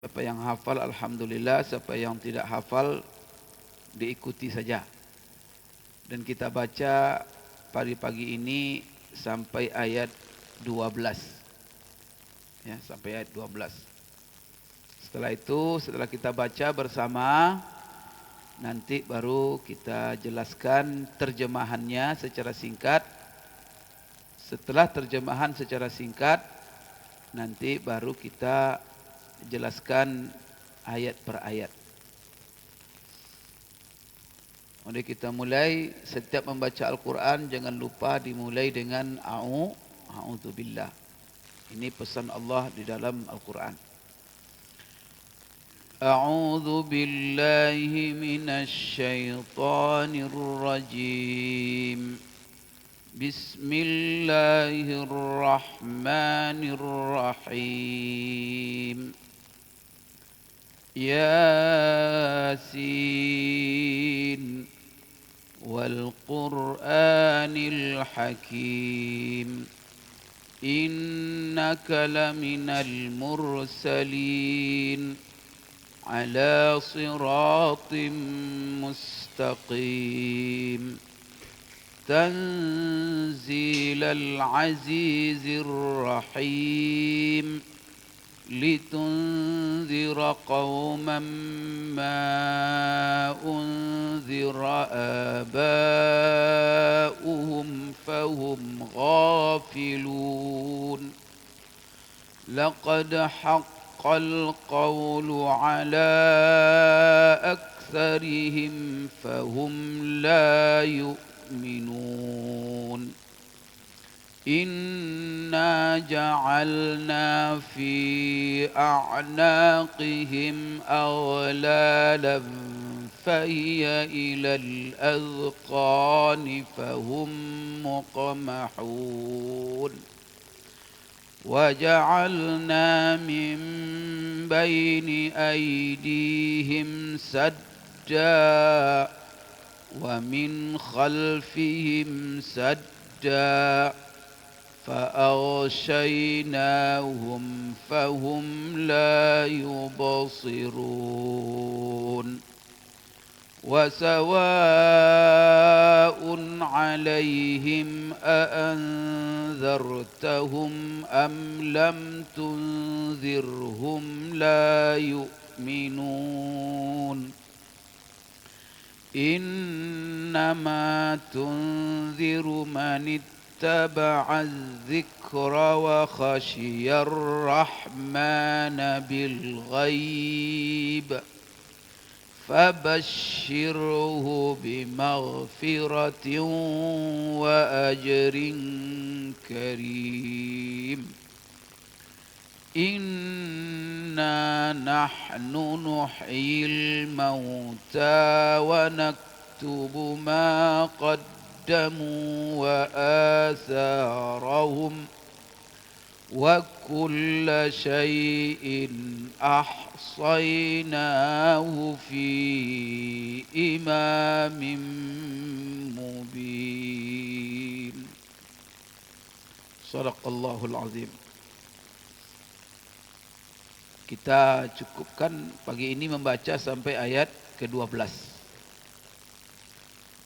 Siapa yang hafal alhamdulillah, siapa yang tidak hafal diikuti saja. Dan kita baca pagi ini sampai ayat 12. Ya, sampai ayat 12. Setelah itu, setelah kita baca bersama, nanti baru kita jelaskan terjemahannya secara singkat. Setelah terjemahan secara singkat, nanti baru kita jelaskan ayat per ayat. Mari kita mulai. Setiap membaca Al-Quran jangan lupa dimulai dengan a'udzubillah. Ini pesan Allah di dalam Al-Quran. A'udzu billahi minasy syaithanir rajim. Bismillahirrahmanirrahim. Yasin wal Qur'anil Hakim. Innaka laminal mursalin ala siratim mustaqim. Tanzilal azizir rahim. لتنذر قوما ما أنذر آباؤهم فهم غافلون لقد حق القول على أكثرهم فهم لا يؤمنون إنا جعلنا في أعناقهم أغلالا فهي إلى الأذقان فهم مقمحون وجعلنا من بين أيديهم سدا ومن خلفهم سدا فأغشيناهم فهم لا يبصرون وسواء عليهم أأنذرتهم أم لم تنذرهم لا يؤمنون إنما تنذر من اتبع الذكر وخشي الرحمن بالغيب فبشره بمغفرة وأجر كريم إنا نحن نحيي الموتى ونكتب ما قدموا وآثارهم وكل شيء أحصيناه في إمام مبين صدق الله العظيم. Kita cukupkan pagi ini membaca sampai ayat ke-12.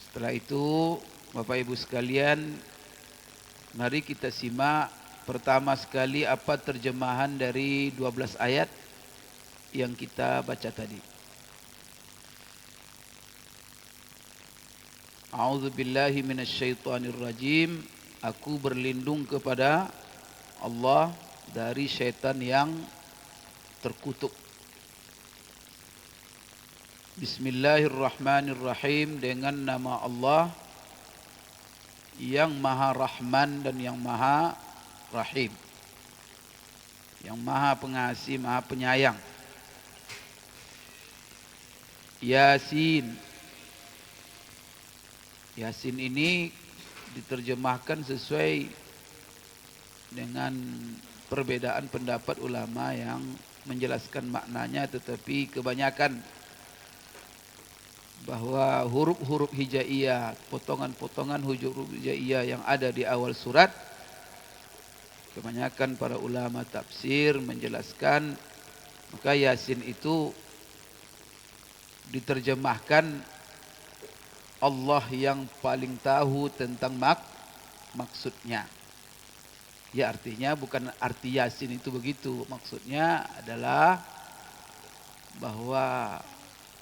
Setelah itu Bapak Ibu sekalian, mari kita simak pertama sekali apa terjemahan dari 12 ayat yang kita baca tadi. A'udzubillahi minasyaitonirrajim. Aku berlindung kepada Allah dari syaitan yang terkutuk. Bismillahirrahmanirrahim. Dengan nama Allah yang Maha Rahman dan yang Maha Rahim, yang Maha Pengasih, Maha Penyayang. Yasin. Yasin ini diterjemahkan sesuai dengan perbedaan pendapat ulama yang menjelaskan maknanya, tetapi kebanyakan bahwa huruf-huruf hijaiyah, potongan-potongan huruf hijaiyah yang ada di awal surat, kebanyakan para ulama tafsir menjelaskan Maka Yasin itu diterjemahkan Allah yang paling tahu tentang maksudnya. Ya artinya bukan arti Yasin itu begitu. Maksudnya adalah bahwa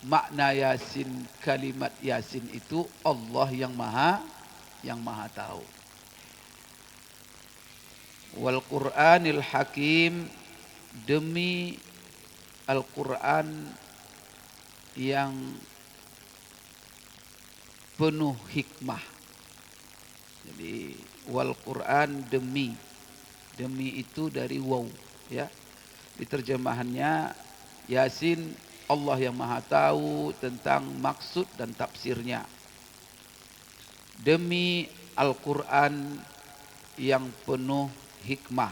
makna Yasin, kalimat Yasin itu Allah yang maha tahu. Wal Qur'anil Hakim, demi Al-Quran yang penuh hikmah. Jadi wal Quran, demi itu dari waw, ya. Di terjemahannya Yasin, Allah yang maha tahu tentang maksud dan tafsirnya. Demi Al-Quran yang penuh hikmah.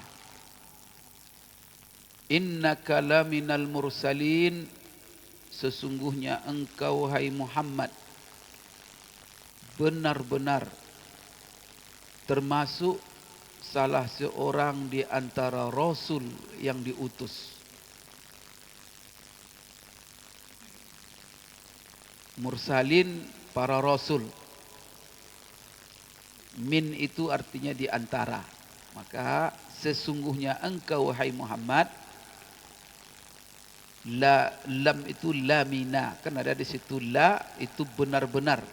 Innaka laminal mursalin, sesungguhnya engkau hai Muhammad benar-benar termasuk salah seorang di antara rasul yang diutus. Mursalin, para rasul. Min itu artinya di antara. Maka sesungguhnya engkau hai Muhammad, la, lam itu lamina, kan ada di situ la, itu benar-benar,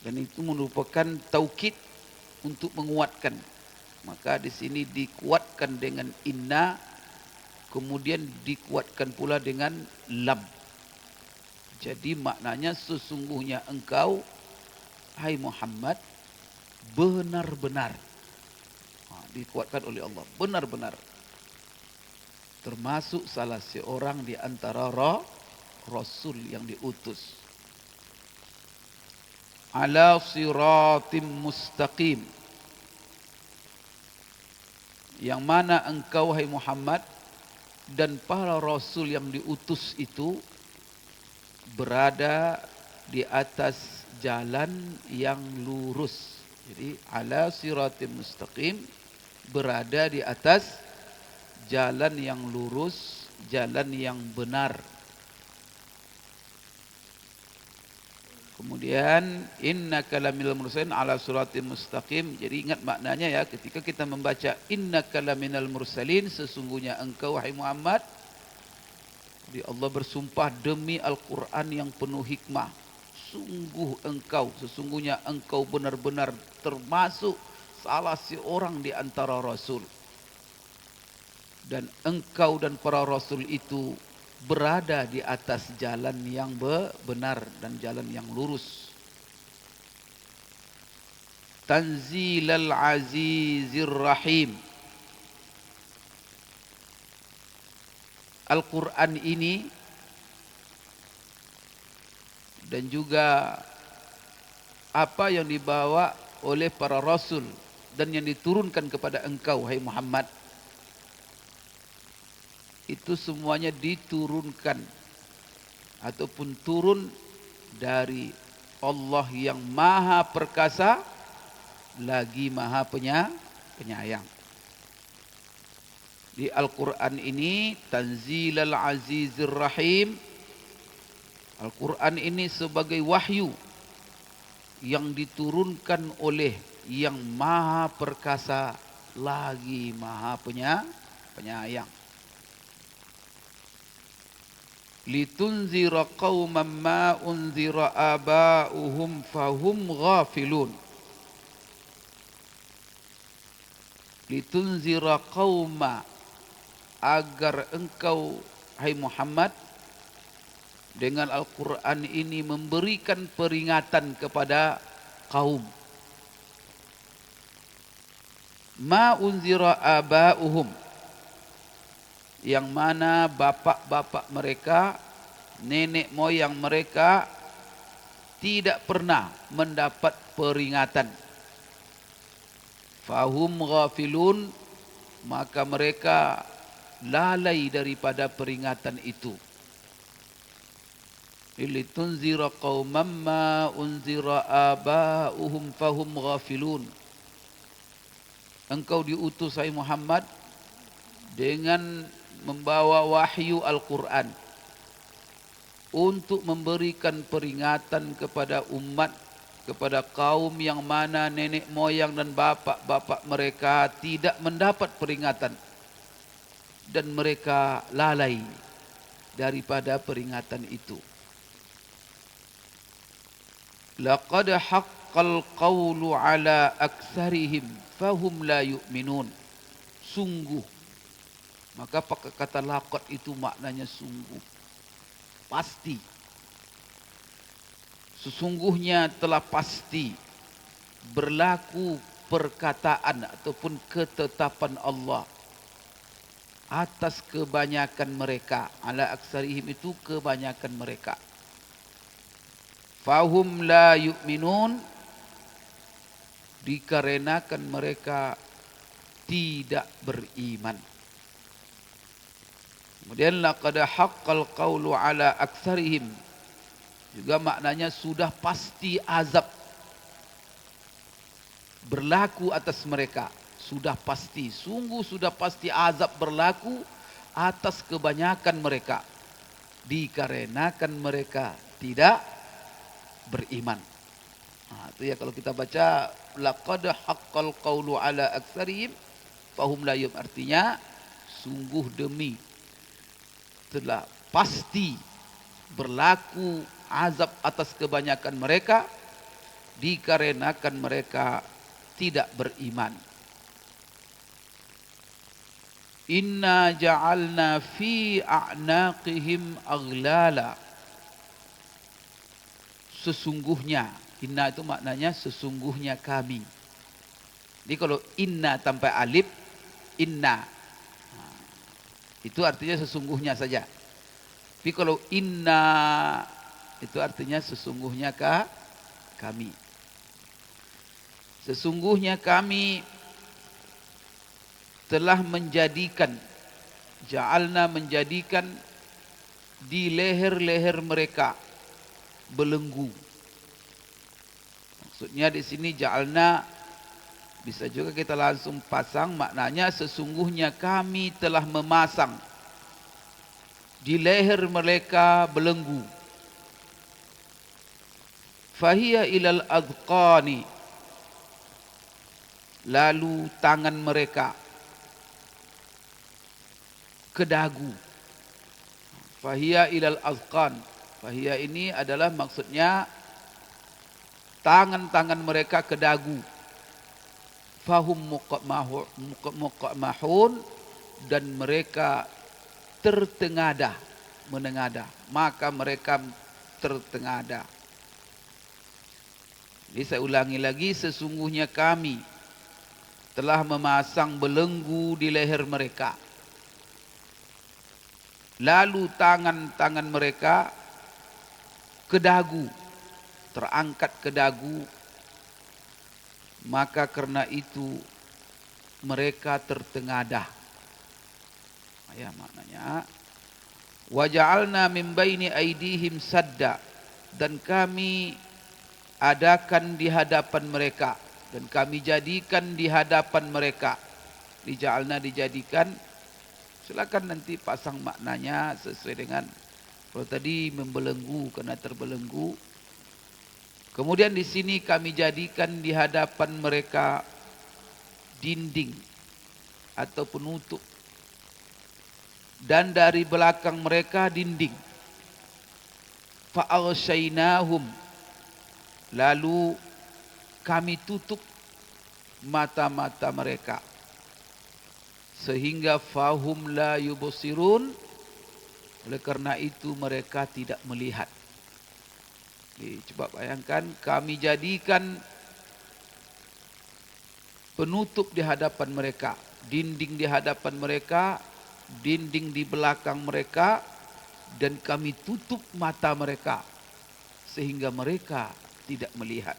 dan itu merupakan taukid untuk menguatkan. Maka di sini dikuatkan dengan inna, kemudian dikuatkan pula dengan lam. Jadi maknanya sesungguhnya engkau hai Muhammad benar-benar, dikuatkan oleh Allah, benar-benar termasuk salah seorang di antara rasul yang diutus. Ala siratim mustaqim, yang mana engkau hai Muhammad dan para rasul yang diutus itu berada di atas jalan yang lurus. Jadi ala siratim mustaqim, berada di atas jalan yang lurus, jalan yang benar. Kemudian innaka laminal mursalin ala siratim mustaqim. Jadi ingat maknanya ya, ketika kita membaca innaka laminal mursalin, sesungguhnya engkau wahai Muhammad, jadi Allah bersumpah demi Al-Quran yang penuh hikmah, sesungguhnya engkau benar-benar termasuk salah seorang di antara rasul. Dan engkau dan para rasul itu berada di atas jalan yang benar dan jalan yang lurus. Tanzilal Azizir Rahim. Al-Quran ini dan juga apa yang dibawa oleh para rasul dan yang diturunkan kepada engkau hai Muhammad, itu semuanya diturunkan ataupun turun dari Allah yang maha perkasa lagi maha penyayang. Di Al-Quran ini Tanzilal Azizir Rahim, Al-Quran ini sebagai wahyu yang diturunkan oleh yang maha perkasa lagi maha penyayang. Litunzira qauman ma unzira aba'uhum fahum ghafilun. Litunzira qauma, agar engkau hai Muhammad dengan Al-Quran ini memberikan peringatan kepada kaum. Ma unzira aba'uhum, yang mana bapak-bapak mereka, nenek moyang mereka tidak pernah mendapat peringatan. Fahum ghafilun, maka mereka lalai daripada peringatan itu. Litunzira qauman ma unzira aba'uhum fahum ghafilun. Engkau diutus hai Muhammad dengan membawa wahyu Al-Quran untuk memberikan peringatan kepada umat, kepada kaum yang mana nenek moyang dan bapak-bapak mereka tidak mendapat peringatan dan mereka lalai daripada peringatan itu. Laqad haqqal qawlu ala aktsarihim fahum la yu'minun. Sungguh. Maka pakai kata laqad itu maknanya sungguh. Pasti. Sesungguhnya telah pasti berlaku perkataan ataupun ketetapan Allah atas kebanyakan mereka. Ala aksarihim itu kebanyakan mereka. Fahum la yu'minun, dikarenakan mereka tidak beriman. Kemudian laqad haqqal qawlu ala aksarihim, juga maknanya sudah pasti azab berlaku atas mereka. Sudah pasti, sungguh sudah pasti azab berlaku atas kebanyakan mereka, dikarenakan mereka tidak beriman. Itu ya kalau kita baca laqad haqqal qawlu ala aktsarihim fahum la yu'minun, artinya sungguh demi telah pasti berlaku azab atas kebanyakan mereka dikarenakan mereka tidak beriman. Inna ja'alna fi a'naqihim aghlala. Sesungguhnya, inna itu maknanya sesungguhnya kami. Jadi kalau inna tanpa alif, inna, itu artinya sesungguhnya saja. Tapi kalau inna itu artinya sesungguhnya kami. Sesungguhnya kami telah menjadikan, ja'alna menjadikan di leher-leher mereka belenggu. Maksudnya di sini ja'alna bisa juga kita langsung pasang, maknanya sesungguhnya kami telah memasang di leher mereka belenggu. Fahiya ilal adqani, lalu tangan mereka ke dagu. Fahiya ilal adqan, fahiya ini adalah maksudnya tangan-tangan mereka ke dagu. Fahum muqammahun, dan mereka tertengadah, menengadah, maka mereka tertengadah. Jadi saya ulangi lagi, sesungguhnya kami telah memasang belenggu di leher mereka. Lalu tangan-tangan mereka ke dagu, terangkat ke dagu, maka karena itu mereka tertengadah. Ya, maknanya wa ja'alna min baini aidihim sadda, dan kami adakan di hadapan mereka, dan kami jadikan di hadapan mereka. Dija'alna dijadikan, silakan nanti pasang maknanya sesuai dengan, kalau tadi membelenggu karena terbelenggu. Kemudian di sini kami jadikan di hadapan mereka dinding atau penutup, dan dari belakang mereka dinding. Fa'aghshaynahum, lalu kami tutup mata-mata mereka sehingga fahum la yubsirun, oleh karena itu mereka tidak melihat. Coba bayangkan, kami jadikan penutup di hadapan mereka, dinding di hadapan mereka, dinding di belakang mereka, dan kami tutup mata mereka sehingga mereka tidak melihat.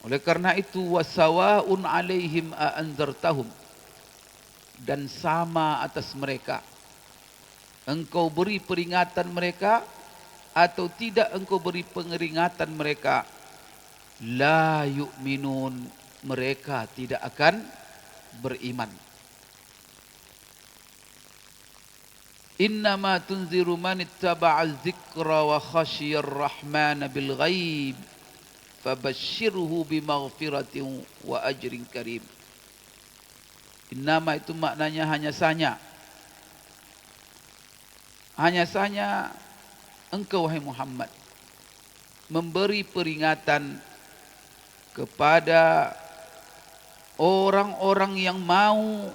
Oleh karena itu wasawaun alaihim a'anzartahum, dan sama atas mereka engkau beri peringatan mereka atau tidak engkau beri peringatan mereka, la yu'minun, mereka tidak akan beriman. Innama tunziru man ittaba'a dzikra wa khasyiyar rahmana bil ghaib fabashshirhu bimaghfiratin wa ajrin karim. Innama itu maknanya hanya saja engkau wahai Muhammad memberi peringatan kepada orang-orang yang mau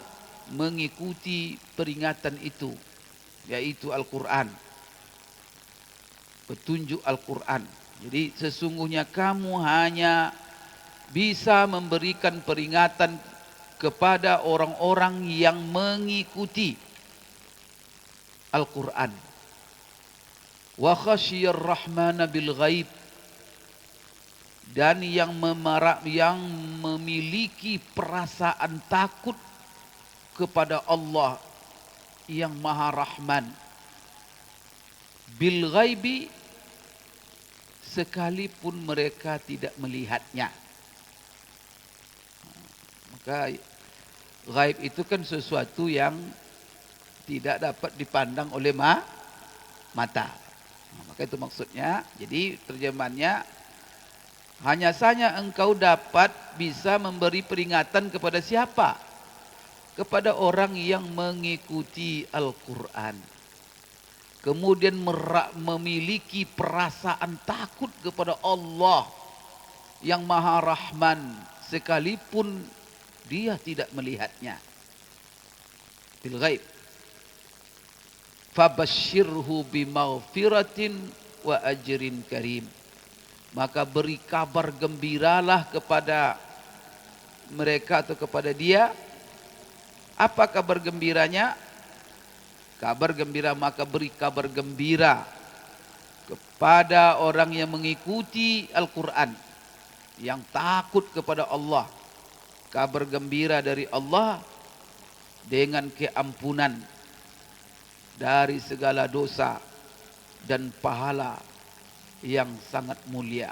mengikuti peringatan itu, yaitu Al-Quran, petunjuk Al-Quran. Jadi sesungguhnya kamu hanya bisa memberikan peringatan kepada orang-orang yang mengikuti Al-Quran. Wa khasyiyar rahmana bil ghaib, dan yang memiliki perasaan takut kepada Allah yang Maha Rahman. Bil ghaibi, sekalipun mereka tidak melihatnya. Maka ghaib itu kan sesuatu yang tidak dapat dipandang oleh mata. Maka itu maksudnya. Jadi terjemahannya, hanya saja engkau dapat bisa memberi peringatan kepada siapa? Kepada orang yang mengikuti Al-Quran. Kemudian memiliki perasaan takut kepada Allah yang Maha Rahman, sekalipun dia tidak melihatnya. Bil ghaib. Fabashshirhu bimaghfiratin wa ajrin karim. Maka beri kabar gembiralah kepada mereka atau kepada dia. Apa kabar gembiranya? Kabar gembira, maka beri kabar gembira kepada orang yang mengikuti Al-Quran, yang takut kepada Allah. Kabar gembira dari Allah dengan keampunan dari segala dosa dan pahala yang sangat mulia.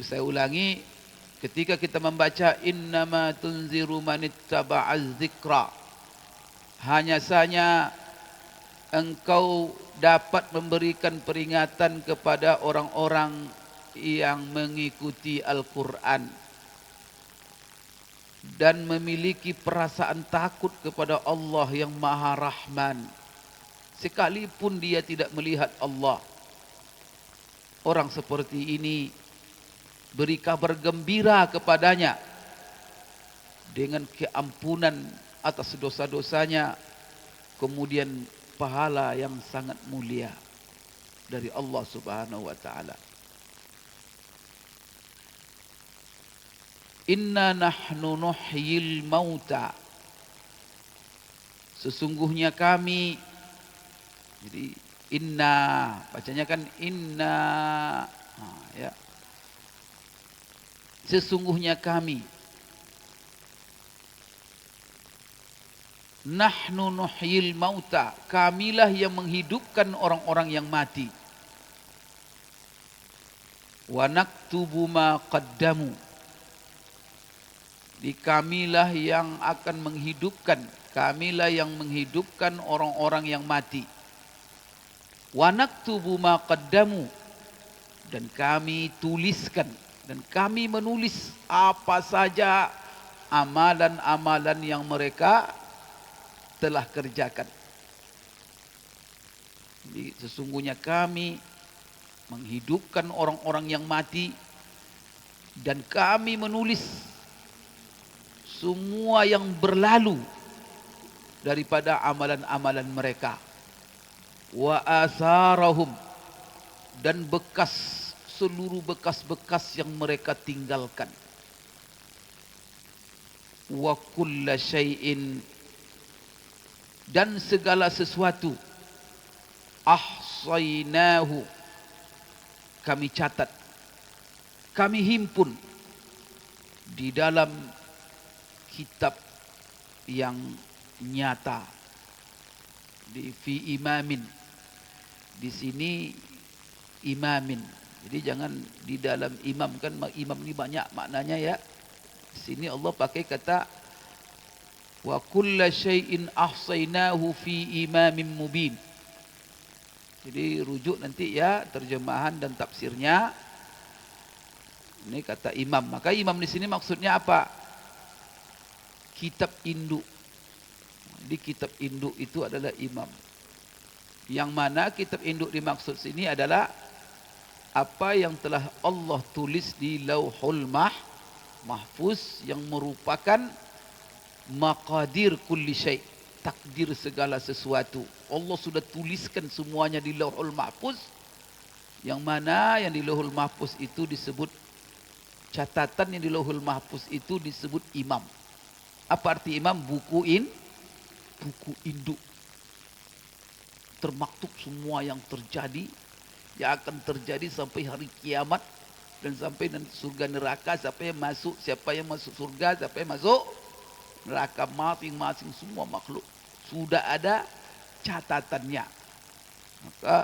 Saya ulangi, ketika kita membaca innama tunziru man ittaba'az dzikra, hanya saja engkau dapat memberikan peringatan kepada orang-orang yang mengikuti Al-Quran dan memiliki perasaan takut kepada Allah yang Maha Rahman, sekalipun dia tidak melihat Allah. Orang seperti ini beri kabar gembira kepadanya dengan keampunan atas dosa-dosanya, kemudian pahala yang sangat mulia dari Allah Subhanahu wa taala. Inna nahnu nuhyil mauta, sesungguhnya kami. Jadi inna, bacanya kan inna, ya. Sesungguhnya kami. Nahnu nuhyil mauta, kamilah yang menghidupkan orang-orang yang mati. Wa naktubu ma qaddamu, di kamilah yang akan menghidupkan, kamilah yang menghidupkan orang-orang yang mati. Wa naktubu ma qaddamu, dan kami tuliskan dan kami menulis apa saja amalan-amalan yang mereka telah kerjakan. Jadi sesungguhnya kami menghidupkan orang-orang yang mati dan kami menulis semua yang berlalu daripada amalan-amalan mereka. Wa asarahum, dan seluruh bekas-bekas yang mereka tinggalkan. Wa kulla syai'in, dan segala sesuatu, ahsainahu, kami catat, kami himpun di dalam kitab yang nyata. Di fi imamin, di sini imamin. Jadi jangan di dalam imam, kan imam ini banyak maknanya ya. Di sini Allah pakai kata wa kulla syai'in ahsainahu fi imamin mubin. Jadi rujuk nanti ya terjemahan dan tafsirnya. Ini kata imam. Maka imam di sini maksudnya apa? Kitab induk. Di kitab induk itu adalah imam. Yang mana kitab induk dimaksud sini adalah apa yang telah Allah tulis di Lauhul Mahfuz yang merupakan maqadir kulli syai', takdir segala sesuatu. Allah sudah tuliskan semuanya di Lauhul Mahfuz, yang mana yang di Lauhul Mahfuz itu disebut catatan, yang di Lauhul Mahfuz itu disebut imam. Apa arti imam? Buku induk. Termaktub semua yang terjadi, yang akan terjadi sampai hari kiamat, dan sampai nanti surga neraka, siapa yang masuk surga, siapa yang masuk neraka, masing-masing semua makhluk sudah ada catatannya. Maka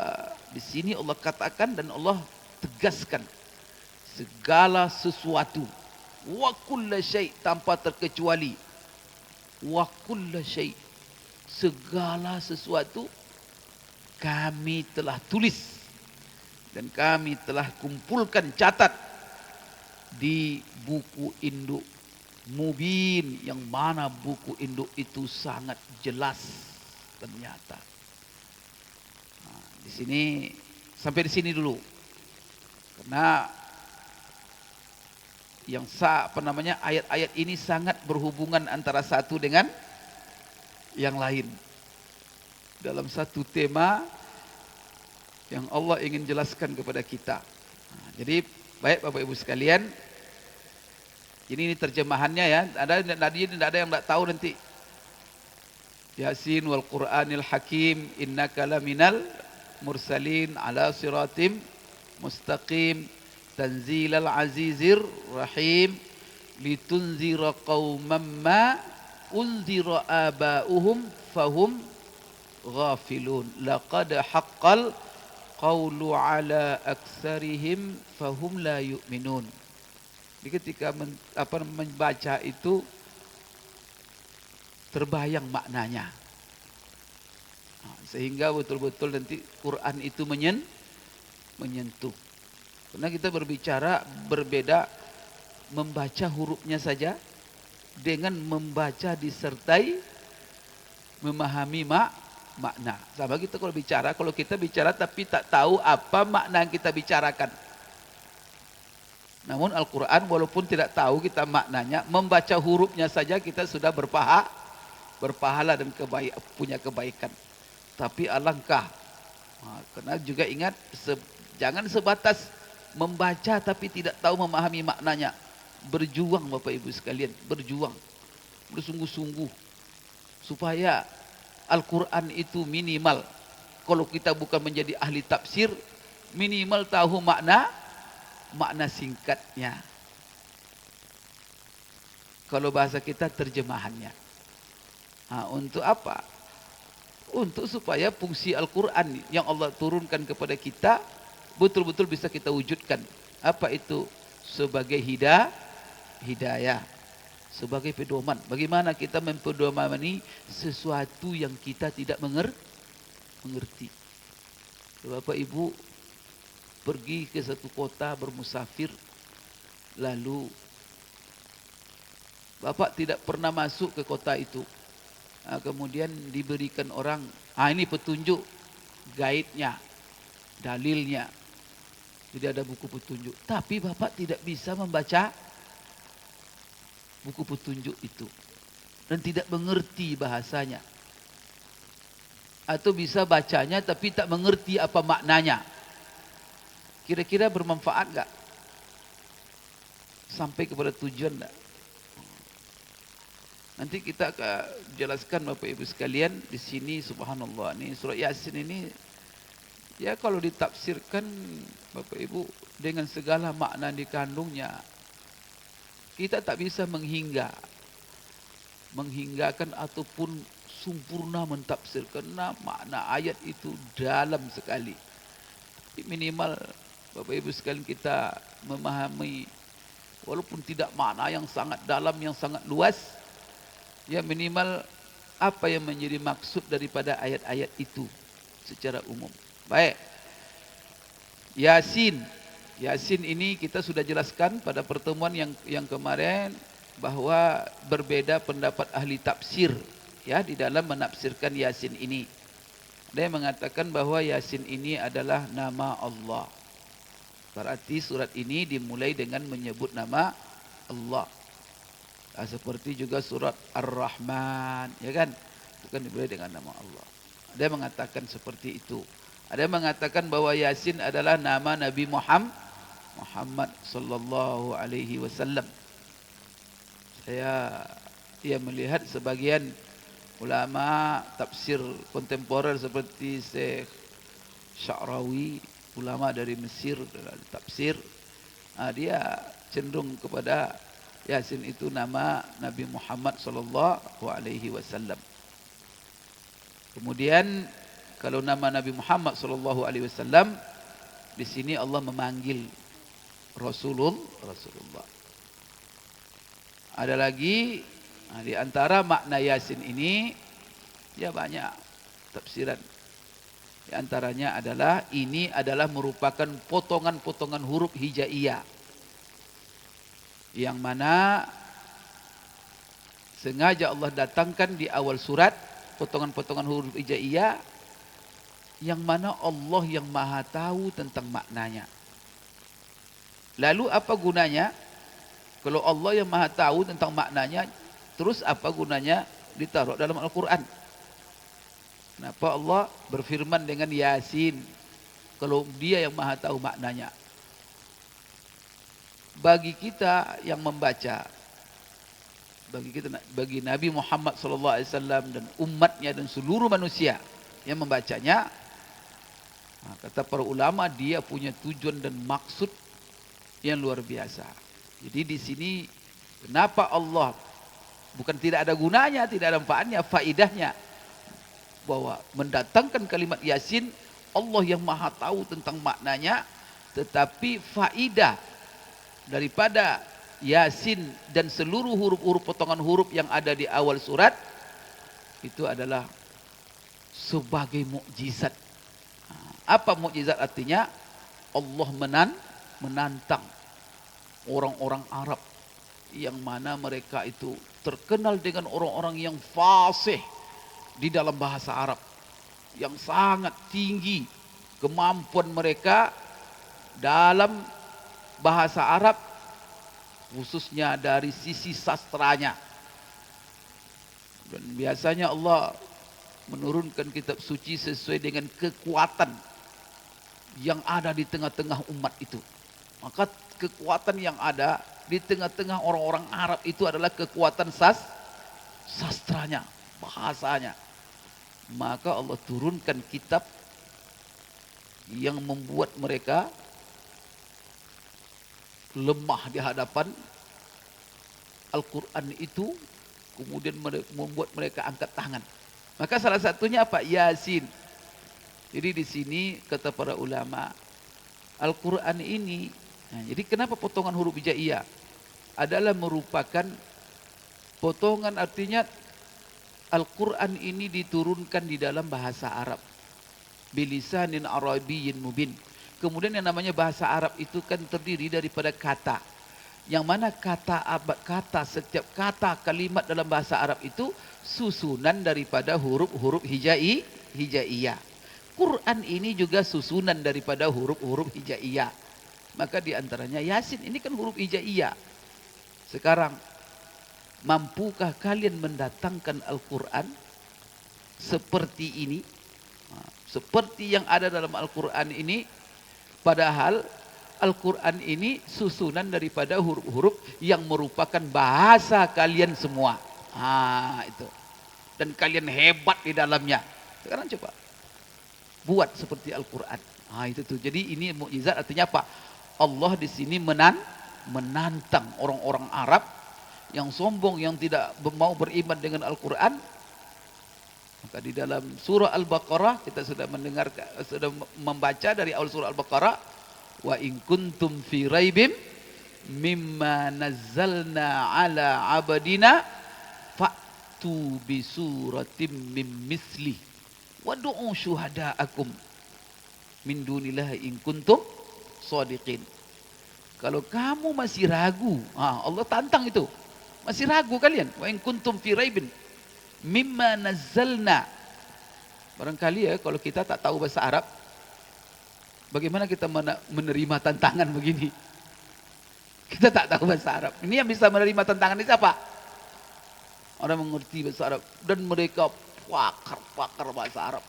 di sini Allah katakan dan Allah tegaskan segala sesuatu, wa kulla syai', tanpa terkecuali, wa kulla syai', segala sesuatu kami telah tulis dan kami telah kumpulkan, catat di buku induk mubin, yang mana buku induk itu sangat jelas ternyata. Nah, di sini sampai di sini dulu, karena yang ayat-ayat ini sangat berhubungan antara satu dengan yang lain dalam satu tema yang Allah ingin jelaskan kepada kita. Nah, jadi baik Bapak Ibu sekalian, ini terjemahannya ya. Tidak ada yang tidak tahu nanti. Yasin wal Qur'anil Hakim innaka laminal mursalin ala siratim mustaqim tanzilal azizir rahim litunzira qauman ma unzira aba'uhum fahum ghafilun laqad haqqal qawlu ala aksarihim fahum la yu'minun. Jadi ketika membaca itu terbayang maknanya, sehingga betul-betul nanti Quran itu menyentuh. Karena kita berbicara berbeda membaca hurufnya saja dengan membaca disertai memahami makna. Sama kita kalau kita bicara tapi tak tahu apa makna yang kita bicarakan. Namun Al-Quran walaupun tidak tahu kita maknanya, membaca hurufnya saja kita sudah berpahala dan punya kebaikan. Tapi alangkah, karena juga ingat, jangan sebatas membaca tapi tidak tahu memahami maknanya. Berjuang Bapak Ibu sekalian, berjuang, bersungguh-sungguh supaya Al-Quran itu minimal, kalau kita bukan menjadi ahli tafsir, minimal tahu makna singkatnya. Kalau bahasa kita terjemahannya. Untuk apa? Untuk supaya fungsi Al-Quran yang Allah turunkan kepada kita betul-betul bisa kita wujudkan. Apa itu? Sebagai hidayah, sebagai pedoman. Bagaimana kita mempedomani sesuatu yang kita tidak mengerti. Bapak Ibu pergi ke satu kota bermusafir, lalu Bapak tidak pernah masuk ke kota itu. Kemudian diberikan orang, ini petunjuk guide-nya, dalilnya. Jadi ada buku petunjuk. Tapi Bapak tidak bisa membaca buku petunjuk itu. Dan tidak mengerti bahasanya. Atau bisa bacanya tapi tak mengerti apa maknanya. Kira-kira bermanfaat enggak? Sampai kepada tujuan enggak? Nanti kita akan jelaskan Bapak Ibu sekalian di sini. Subhanallah, ini surat Yasin ini ya kalau ditafsirkan Bapak Ibu dengan segala makna dikandungnya, kita tak bisa menghinggakan ataupun sempurna mentafsirkan makna ayat itu dalam sekali. Minimal Bapak Ibu sekalian kita memahami walaupun tidak makna yang sangat dalam, yang sangat luas, ya minimal apa yang menjadi maksud daripada ayat-ayat itu secara umum. Baik. Yasin. Yasin ini kita sudah jelaskan pada pertemuan yang kemarin bahwa berbeda pendapat ahli tafsir ya di dalam menafsirkan Yasin ini. Ada yang mengatakan bahwa Yasin ini adalah nama Allah. Berarti surat ini dimulai dengan menyebut nama Allah. Seperti juga surat Ar-Rahman, ya kan? Itu kan dimulai dengan nama Allah. Ada yang mengatakan seperti itu. Ada yang mengatakan bahwa Yasin adalah nama Nabi Muhammad sallallahu alaihi wasallam. Saya melihat sebagian ulama tafsir kontemporer seperti Syekh Sya'rawi, ulama dari Mesir dalam tafsir, dia cenderung kepada Yasin itu nama Nabi Muhammad sallallahu alaihi wasallam. Kemudian kalau nama Nabi Muhammad sallallahu alaihi wasallam, di sini Allah memanggil Rasulullah. Ada lagi di antara makna Yasin ini ya banyak tafsiran. Di antaranya adalah ini adalah merupakan potongan-potongan huruf hijaiyah yang mana sengaja Allah datangkan di awal surat, potongan-potongan huruf hijaiyah yang mana Allah yang maha tahu tentang maknanya. Lalu apa gunanya kalau Allah yang maha tahu tentang maknanya, terus apa gunanya ditaruh dalam Al-Quran? Kenapa Allah berfirman dengan Yasin kalau dia yang maha tahu maknanya? Bagi kita yang membaca, bagi Nabi Muhammad SAW dan umatnya dan seluruh manusia yang membacanya, kata para ulama dia punya tujuan dan maksud yang luar biasa. Jadi di sini kenapa Allah bukan tidak ada gunanya, tidak ada manfaatnya, faidahnya bahwa mendatangkan kalimat Yasin, Allah yang maha tahu tentang maknanya, tetapi faidah daripada Yasin dan seluruh huruf-huruf potongan huruf yang ada di awal surat itu adalah sebagai mukjizat. Apa mukjizat artinya? Allah menantang orang-orang Arab yang mana mereka itu terkenal dengan orang-orang yang fasih di dalam bahasa Arab, yang sangat tinggi kemampuan mereka dalam bahasa Arab, khususnya dari sisi sastranya. Dan biasanya Allah menurunkan kitab suci sesuai dengan kekuatan yang ada di tengah-tengah umat itu. Maka kekuatan yang ada di tengah-tengah orang-orang Arab itu adalah kekuatan sastranya, bahasanya. Maka Allah turunkan kitab yang membuat mereka lemah di hadapan Al-Quran itu, kemudian membuat mereka angkat tangan. Maka salah satunya apa? Yasin. Jadi di sini kata para ulama, Al-Quran ini, jadi kenapa potongan huruf hijaiyah? Adalah merupakan potongan, artinya Al-Quran ini diturunkan di dalam bahasa Arab. Bilisanin Arabiyyin mubin. Kemudian yang namanya bahasa Arab itu kan terdiri daripada kata. Yang mana kata setiap kata kalimat dalam bahasa Arab itu susunan daripada huruf-huruf hijaiyah. Quran ini juga susunan daripada huruf-huruf hijaiyah. Maka diantaranya Yasin ini kan huruf hijaiyah. Sekarang, mampukah kalian mendatangkan Al-Quran seperti ini? Seperti yang ada dalam Al-Quran ini. Padahal Al-Quran ini susunan daripada huruf-huruf yang merupakan bahasa kalian semua. Itu. Dan kalian hebat di dalamnya. Sekarang coba buat seperti Al-Quran. Itu tuh. Jadi ini mukjizat, artinya apa? Allah di sini menantang orang-orang Arab yang sombong, yang tidak mau beriman dengan Al-Quran. Maka di dalam surah Al-Baqarah kita sudah membaca dari awal surah Al-Baqarah, wa in kuntum fi raibim mimma nazzalna ala abadina fa'tu bi suratim mim misli wad'u syuhada'akum min dunillahi in kuntum shadiqin. Kalau kamu masih ragu, Allah tantang itu. Masih ragu kalian? Wa in kuntum fi raibin mimma nazzalna. Barangkali ya kalau kita tak tahu bahasa Arab, bagaimana kita menerima tantangan begini? Kita tak tahu bahasa Arab. Ini yang bisa menerima tantangan ini siapa? Orang mengerti bahasa Arab dan mereka pakar bahasa Arab.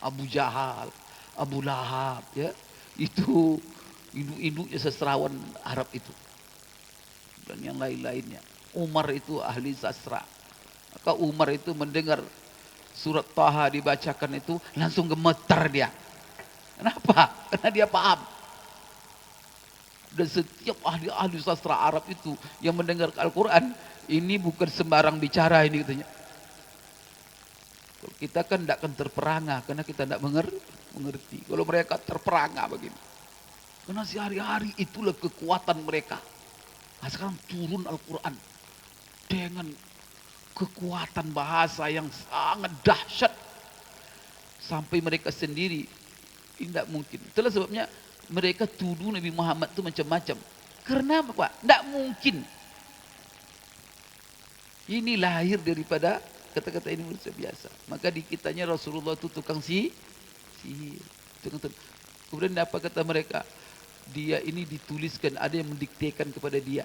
Abu Jahal, Abu Lahab, ya. Itu induk-induknya sastrawan Arab itu. Dan yang lain-lainnya. Umar itu ahli sastra. Maka Umar itu mendengar surat Taha dibacakan itu langsung gemetar dia. Kenapa? Karena dia paham. Dan setiap ahli-ahli sastra Arab itu yang mendengar Al-Quran, ini bukan sembarang bicara ini katanya. Kalau kita kan tidak akan terperangah karena kita tidak mengerti. Kalau mereka terperangah begini. Karena sehari-hari itulah kekuatan mereka. Nah, sekarang turun Al-Quran dengan kekuatan bahasa yang sangat dahsyat sampai mereka sendiri tidak mungkin. Itulah sebabnya mereka tuduh Nabi Muhammad itu macam-macam. Karena apa? Tidak mungkin. Ini lahir daripada kata-kata ini manusia biasa. Maka di kitanya Rasulullah itu tukang sihir. Kemudian apa kata mereka? Dia ini dituliskan, ada yang mendiktekan kepada dia.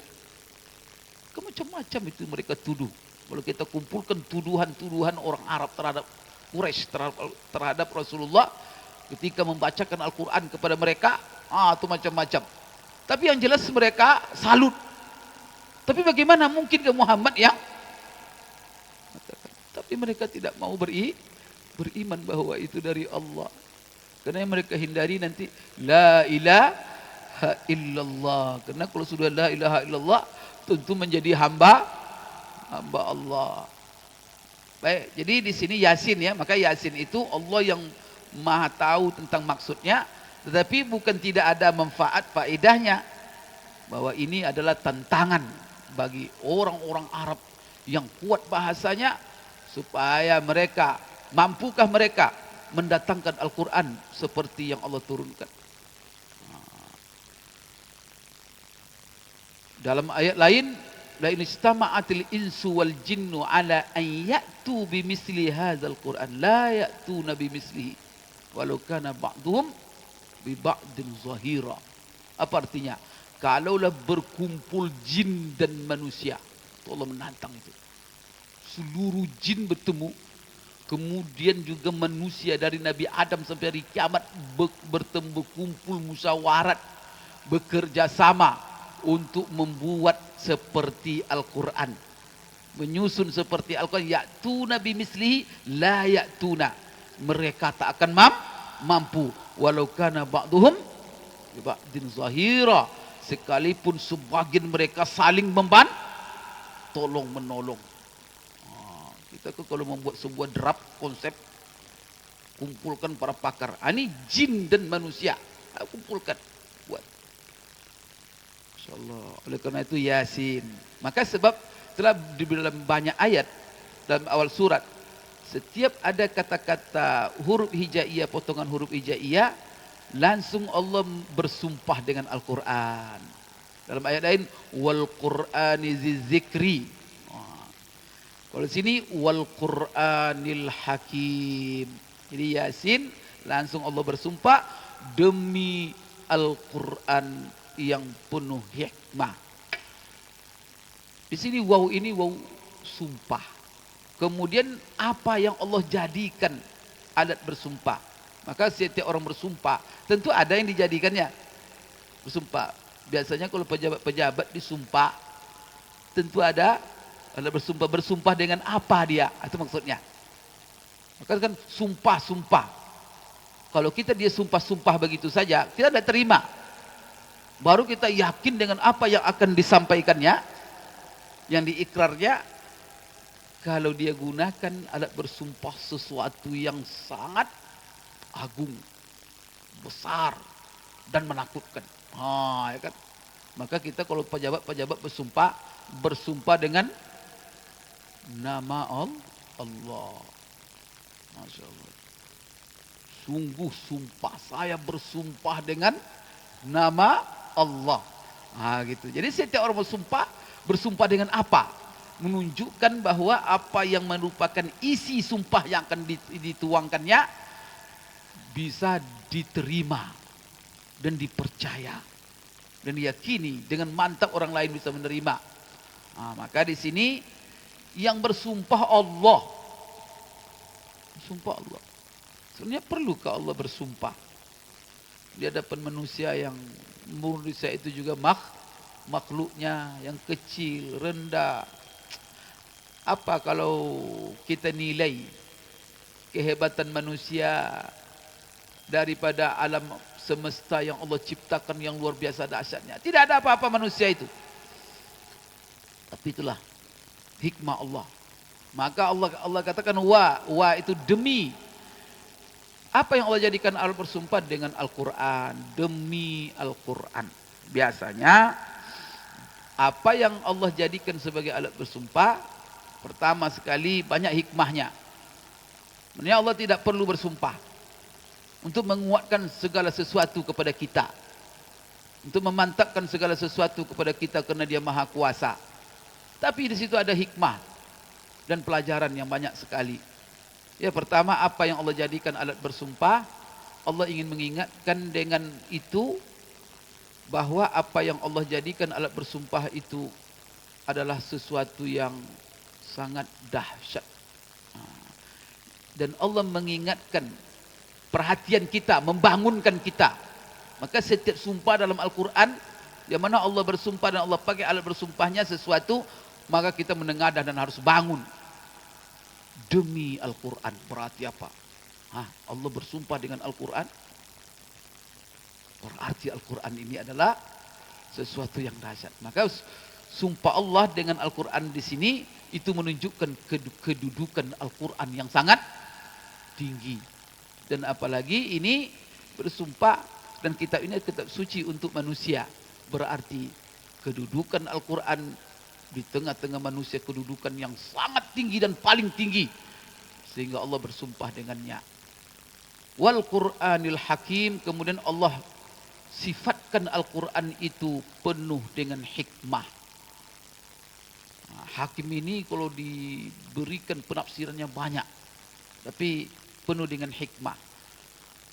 Macam-macam itu mereka tuduh. Kalau kita kumpulkan tuduhan-tuduhan orang Arab terhadap Quraisy, terhadap Rasulullah ketika membacakan Al-Quran kepada mereka, itu macam-macam. Tapi yang jelas mereka salut. Tapi bagaimana mungkin ke Muhammad yang tapi mereka tidak mau beriman bahwa itu dari Allah. Karena yang mereka hindari nanti la ilaha illallah. Karena kalau sudah la ilaha illallah tentu menjadi hamba Allah. Baik, jadi di sini Yasin ya, maka Yasin itu Allah yang Maha tahu tentang maksudnya, tetapi bukan tidak ada manfaat faedahnya. Bahwa ini adalah tantangan bagi orang-orang Arab yang kuat bahasanya, supaya mereka, mampukah mereka mendatangkan Al-Quran seperti yang Allah turunkan. Dalam ayat lain, la in istama'atil insu wal jinnu ala an ya'tu bimithli hadzal Qur'an la ya'tuna bimithlihi walau kana ba'dhum bi ba'din zahira. Apa artinya? Kalaulah berkumpul jin dan manusia, Allah menantang itu. Seluruh jin bertemu, kemudian juga manusia dari Nabi Adam sampai hari kiamat bertemu, berkumpul musyawarat, bekerja sama untuk membuat seperti Al-Quran, menyusun seperti Al-Quran. Ya'tuna bimislihi la ya'tuna, mereka tak akan mampu. Walau kana ba'duhum bi ba'din zahira, sekalipun sebagian mereka saling tolong menolong. Kita kalau membuat sebuah draft konsep, kumpulkan para pakar. Ini jin dan manusia, kumpulkan, buat. Insyaallah. Oleh karena itu Yasin. Maka sebab telah di dalam banyak ayat dalam awal surat, setiap ada kata-kata huruf hijaiyah, potongan huruf hijaiyah, langsung Allah bersumpah dengan Al-Quran. Dalam ayat lain, wal Qur'ani zikri. Kalau sini wal Qur'anil hakim. Jadi Yasin langsung Allah bersumpah demi Al-Quran yang penuh hikmah. Di sini waw ini waw sumpah. Kemudian apa yang Allah jadikan alat bersumpah. Maka setiap orang bersumpah tentu ada yang dijadikannya bersumpah. Biasanya kalau pejabat-pejabat disumpah, tentu ada bersumpah dengan apa dia, itu maksudnya. Maka kan sumpah. Kalau dia sumpah begitu saja, kita tidak terima. Baru kita yakin dengan apa yang akan disampaikannya, yang diikrarnya. Kalau dia gunakan alat bersumpah sesuatu yang sangat agung, besar, dan menakutkan. Ya kan? Maka kita kalau pejabat bersumpah dengan nama Allah. Masya Allah. Sungguh sumpah, saya bersumpah dengan nama Allah. Gitu. Jadi setiap orang bersumpah dengan apa? Menunjukkan bahwa apa yang merupakan isi sumpah yang akan dituangkannya bisa diterima dan dipercaya dan diyakini dengan mantap orang lain bisa menerima. Maka di sini yang bersumpah Allah. Sumpah Allah. Sebenarnya perlu ke Allah bersumpah di hadapan manusia yang manusia itu juga makhluknya yang kecil, rendah. Apa kalau kita nilai kehebatan manusia daripada alam semesta yang Allah ciptakan yang luar biasa dahsyatnya? Tidak ada apa-apa manusia itu. Tapi itulah hikmah Allah. Maka Allah katakan wa itu demi. Apa yang Allah jadikan Allah bersumpah dengan Al-Quran, demi Al-Quran. Biasanya apa yang Allah jadikan sebagai alat bersumpah, pertama sekali banyak hikmahnya. Sebenarnya Allah tidak perlu bersumpah untuk menguatkan segala sesuatu kepada kita, untuk memantapkan segala sesuatu kepada kita karena Dia Maha Kuasa. Tapi di situ ada hikmah dan pelajaran yang banyak sekali. Ya, pertama, apa yang Allah jadikan alat bersumpah, Allah ingin mengingatkan dengan itu bahwa apa yang Allah jadikan alat bersumpah itu adalah sesuatu yang sangat dahsyat. Dan Allah mengingatkan perhatian kita, membangunkan kita. Maka setiap sumpah dalam Al-Quran, yang mana Allah bersumpah dan Allah pakai alat bersumpahnya sesuatu, maka kita menengadah dan harus bangun. Demi Al-Quran, berarti apa? Allah bersumpah dengan Al-Quran. Berarti Al-Quran ini adalah sesuatu yang dahsyat. Maka sumpah Allah dengan Al-Quran di sini itu menunjukkan kedudukan Al-Quran yang sangat tinggi. Dan apalagi ini bersumpah dan kitab ini kitab suci untuk manusia. Berarti kedudukan Al-Quran di tengah-tengah manusia, kedudukan yang sangat tinggi dan paling tinggi, sehingga Allah bersumpah dengannya. Wal Qur'anil Hakim, kemudian Allah sifatkan Al-Quran itu penuh dengan hikmah. Hakim ini kalau diberikan penafsirannya banyak, tapi penuh dengan hikmah.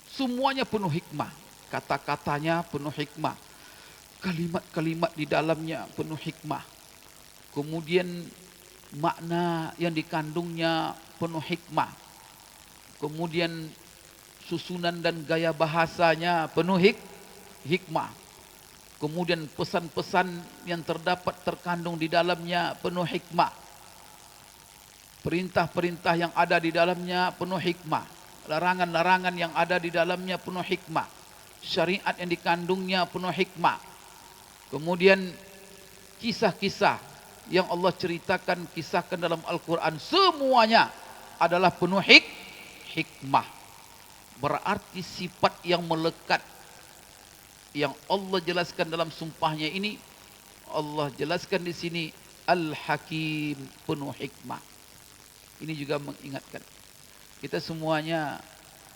Semuanya penuh hikmah, kata-katanya penuh hikmah, kalimat-kalimat di dalamnya penuh hikmah. Kemudian makna yang dikandungnya penuh hikmah. Kemudian susunan dan gaya bahasanya penuh hikmah. Kemudian pesan-pesan yang terkandung di dalamnya penuh hikmah. Perintah-perintah yang ada di dalamnya penuh hikmah. Larangan-larangan yang ada di dalamnya penuh hikmah. Syariat yang dikandungnya penuh hikmah. Kemudian kisah-kisah yang Allah ceritakan, kisahkan dalam Al-Quran, semuanya adalah penuh hikmah. Berarti sifat yang melekat yang Allah jelaskan dalam sumpahnya ini, Allah jelaskan di sini Al-Hakim, penuh hikmah. Ini juga mengingatkan kita semuanya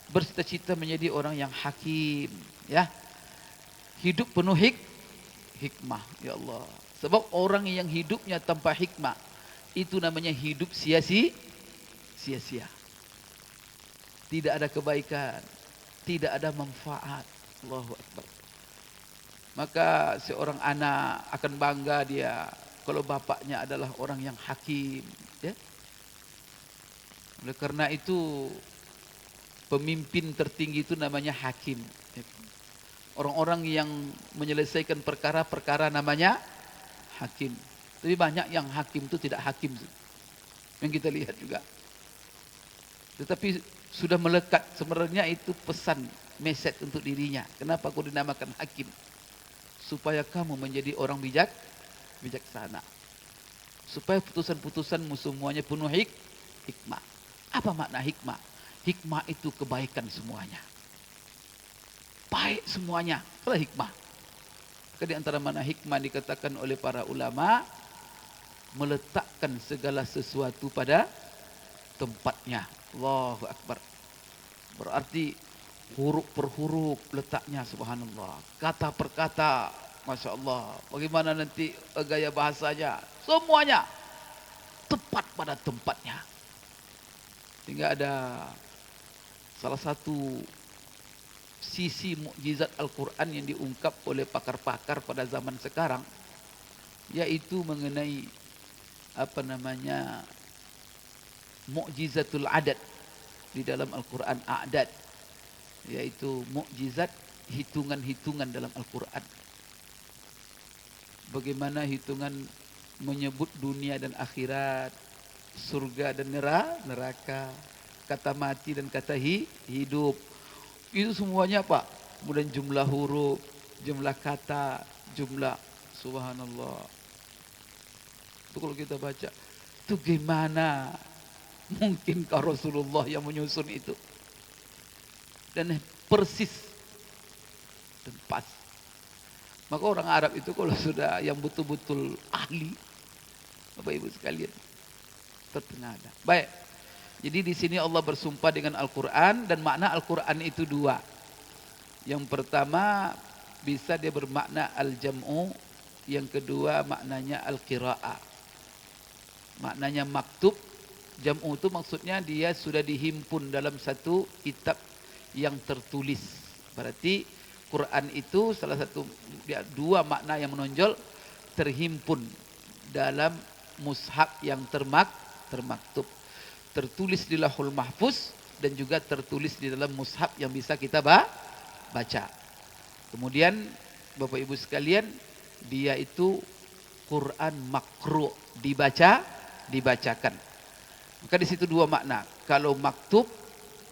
bercita-cita menjadi orang yang hakim, ya. Hidup penuh hikmah, ya Allah. Sebab orang yang hidupnya tanpa hikmah, itu namanya hidup sia-sia. Tidak ada kebaikan, tidak ada manfaat. Allahu Akbar. Maka seorang anak akan bangga dia kalau bapaknya adalah orang yang hakim, ya. Oleh karena itu pemimpin tertinggi itu namanya hakim. Orang-orang yang menyelesaikan perkara-perkara namanya hakim. Tapi banyak yang hakim itu tidak hakim, yang kita lihat juga. Tetapi sudah melekat, sebenarnya itu pesan, message untuk dirinya. Kenapa kau dinamakan hakim? Supaya kamu menjadi orang bijaksana. Supaya putusan-putusanmu semuanya penuh hikmah. Apa makna hikmah? Hikmah itu kebaikan semuanya. Baik semuanya, itulah hikmah. Maka di antara mana hikmah dikatakan oleh para ulama, meletakkan segala sesuatu pada tempatnya. Allahu Akbar. Berarti huruf per huruf letaknya, subhanallah. Kata per kata, Masya Allah. Bagaimana nanti gaya bahasanya, semuanya tepat pada tempatnya. Sehingga ada salah satu sisi mukjizat Al-Quran yang diungkap oleh pakar-pakar pada zaman sekarang, yaitu mengenai mukjizatul adat di dalam Al-Quran, a'dad, yaitu mukjizat hitungan-hitungan dalam Al-Quran. Bagaimana hitungan menyebut dunia dan akhirat, surga dan neraka, kata mati dan kata hidup. Itu semuanya apa? Kemudian jumlah huruf, jumlah kata, jumlah, subhanallah. Itu kalau kita baca, itu gimana mungkin Rasulullah yang menyusun itu? Dan persis dan pas. Maka orang Arab itu kalau sudah yang betul-betul ahli, Bapak Ibu sekalian, tertengadah. Baik. Jadi di sini Allah bersumpah dengan Al-Quran, dan makna Al-Quran itu dua. Yang pertama bisa dia bermakna al-jam'u, yang kedua maknanya al-qira'ah. Maknanya maktub. Jam'u itu maksudnya dia sudah dihimpun dalam satu kitab yang tertulis. Berarti Quran itu salah satu dua makna yang menonjol, terhimpun dalam mushaf yang termaktub, tertulis di Lauhul Mahfuz, dan juga tertulis di dalam mushaf yang bisa kita baca. Kemudian Bapak Ibu sekalian, dia itu Quran makru, dibacakan. Maka di situ dua makna. Kalau maktub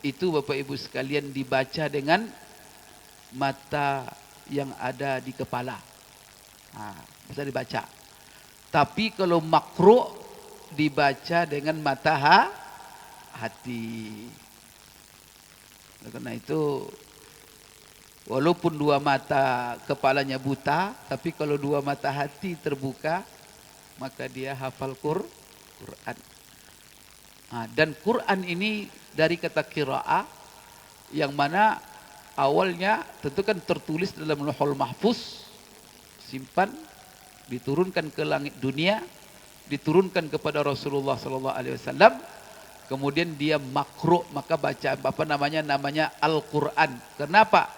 itu Bapak Ibu sekalian dibaca dengan mata yang ada di kepala, bisa dibaca. Tapi kalau makru dibaca dengan mata hati. Karena itu walaupun dua mata kepalanya buta, tapi kalau dua mata hati terbuka, maka dia hafal Quran. Dan Quran ini dari kata qira'ah, yang mana awalnya tentu kan tertulis dalam Lauhul Mahfuz, simpan, diturunkan ke langit dunia, diturunkan kepada Rasulullah SAW, kemudian dia makru, maka baca namanya Al-Quran. Kenapa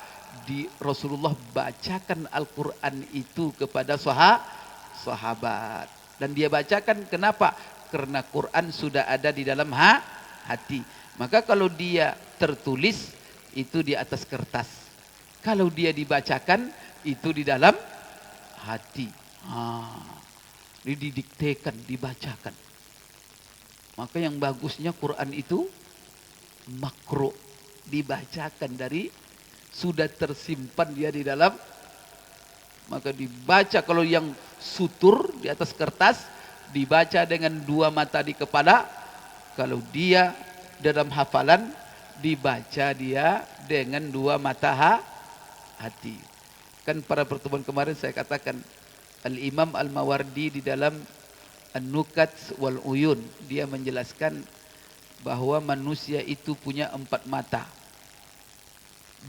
Rasulullah bacakan Al-Quran itu kepada sahabat, dan dia bacakan kenapa? Karena Quran sudah ada di dalam hati. Maka kalau dia tertulis itu di atas kertas, kalau dia dibacakan itu di dalam hati. Didiktekan, dibacakan. Maka yang bagusnya Quran itu makru, dibacakan, dari sudah tersimpan dia di dalam, maka dibaca. Kalau yang sutur di atas kertas dibaca dengan dua mata di kepala, kalau dia dalam hafalan dibaca dia dengan dua mata hati. Kan pada pertemuan kemarin saya katakan, Al-Imam Al-Mawardi di dalam An-Nukat wal Uyun, dia menjelaskan bahwa manusia itu punya 4 mata.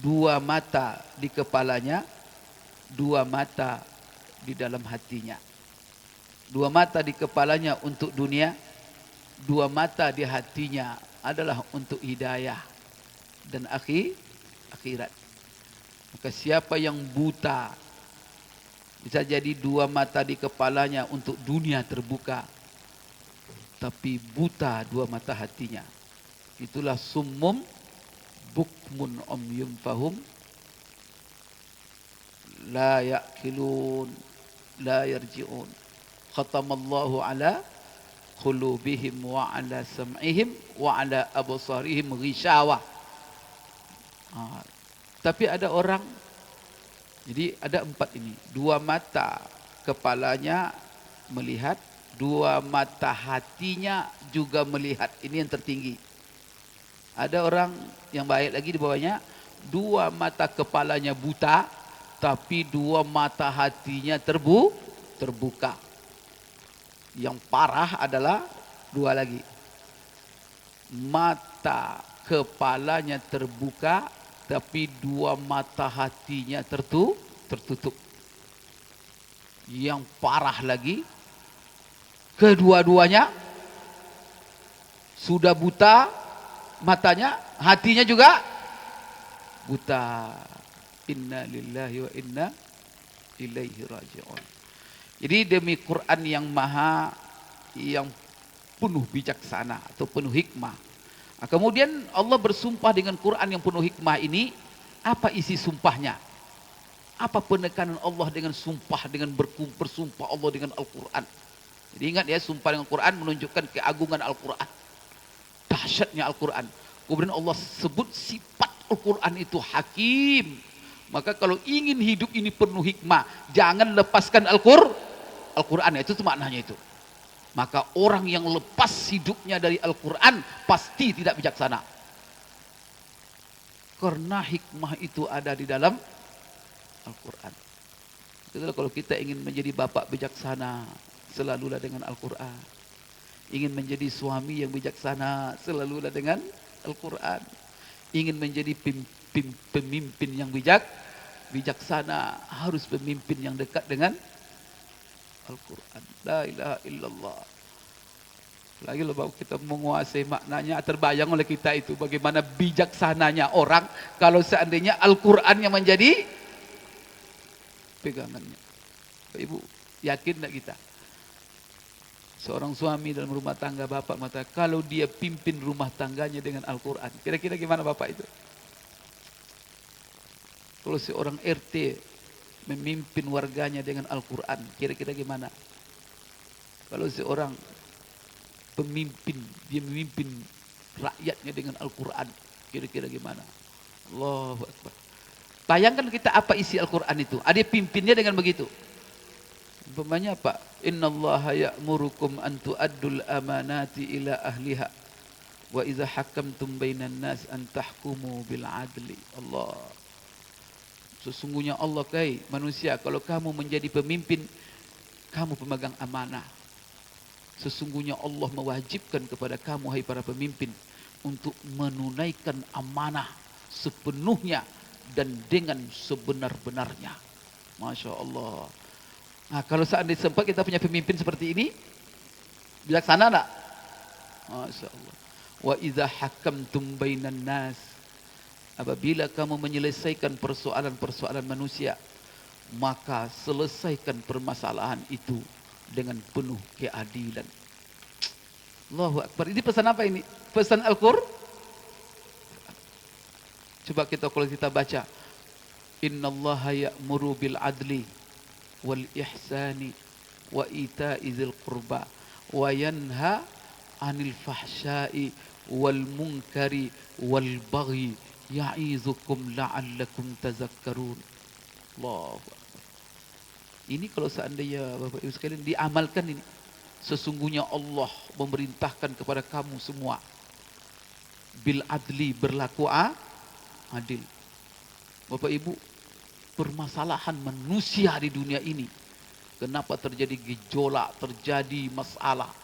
2 mata di kepalanya, 2 mata di dalam hatinya. 2 mata di kepalanya untuk dunia, 2 mata di hatinya adalah untuk hidayah dan akhirat. Maka siapa yang buta, bisa jadi 2 mata di kepalanya untuk dunia terbuka, tapi buta 2 mata hatinya. Itulah summum bukmun umyum fahum la ya'qilun la yarji'un. Khatamallahu ala qulubihim wa ala sam'ihim wa ala absarihim ghishawa. Tapi ada orang, jadi ada 4 ini. 2 mata kepalanya melihat, 2 mata hatinya juga melihat. Ini yang tertinggi. Ada orang yang baik lagi di bawahnya, 2 mata kepalanya buta, tapi dua mata hatinya terbuka. Yang parah adalah dua lagi. Mata kepalanya terbuka, tapi dua mata hatinya tertutup. Yang parah lagi, kedua-duanya sudah buta matanya, hatinya juga buta. Inna lillahi wa inna ilaihi raji'un. Jadi demi Quran yang penuh bijaksana atau penuh hikmah. Nah, kemudian Allah bersumpah dengan Quran yang penuh hikmah ini. Apa isi sumpahnya? Apa penekanan Allah dengan sumpah, dengan bersumpah Allah dengan Al-Quran? Jadi ingat ya, sumpah dengan Quran menunjukkan keagungan Al-Quran, dahsyatnya Al-Quran. Kemudian Allah sebut sifat Al-Quran itu hakim. Maka kalau ingin hidup ini penuh hikmah, jangan lepaskan Al-Quran. Itu maknanya itu. Maka orang yang lepas hidupnya dari Al-Quran pasti tidak bijaksana. Karena hikmah itu ada di dalam Al-Quran. Itulah kalau kita ingin menjadi bapak bijaksana, selalulah dengan Al-Quran. Ingin menjadi suami yang bijaksana, selalulah dengan Al-Quran. Ingin menjadi pemimpin yang bijaksana, harus pemimpin yang dekat dengan Al-Quran. La ilaha illallah. Lagi kalau kita menguasai maknanya, terbayang oleh kita itu bagaimana bijaksananya orang kalau seandainya Al-Quran yang menjadi pegangannya. Ibu, yakin tak kita? Seorang suami dalam rumah tangga, bapak mengatakan kalau dia pimpin rumah tangganya dengan Al-Quran, kira-kira gimana bapak itu? Kalau seorang RT memimpin warganya dengan Al-Quran, kira-kira gimana? Kalau seorang pemimpin, dia memimpin rakyatnya dengan Al-Quran, kira-kira gimana? Allahu Akbar. Bayangkan kita apa isi Al-Quran itu. Ada pimpinnya dengan begitu. Umpamanya apa? Innallaha ya'murukum an tu'addul amanati ila ahliha wa idza hakamtum bainan nas an tahkumu bil adli. Allah. Sesungguhnya Allah manusia, kalau kamu menjadi pemimpin, kamu pemegang amanah. Sesungguhnya Allah mewajibkan kepada kamu, hai para pemimpin, untuk menunaikan amanah sepenuhnya dan dengan sebenar-benarnya. Masya Allah. Nah, kalau seandainya sempat kita punya pemimpin seperti ini, bijaksana tak? Masya Allah. Wa idza hakamtum bainan nas, apabila kamu menyelesaikan persoalan-persoalan manusia, maka selesaikan permasalahan itu dengan penuh keadilan. Allahu Akbar. Ini pesan apa ini? Pesan Al-Quran. Coba kalau kita baca, innallaha ya'muru bil adli wal ihsani wa ita'i dzil qurba wa yanha 'anil fahsya'i wal munkari wal baghi ya'izukum la'allakum tazakkarun. Allahu Akbar. Ini kalau seandainya Bapak Ibu sekalian diamalkan ini, sesungguhnya Allah memerintahkan kepada kamu semua bil adli, berlaku adil. Bapak Ibu, permasalahan manusia di dunia ini, kenapa terjadi gejolak, terjadi masalah?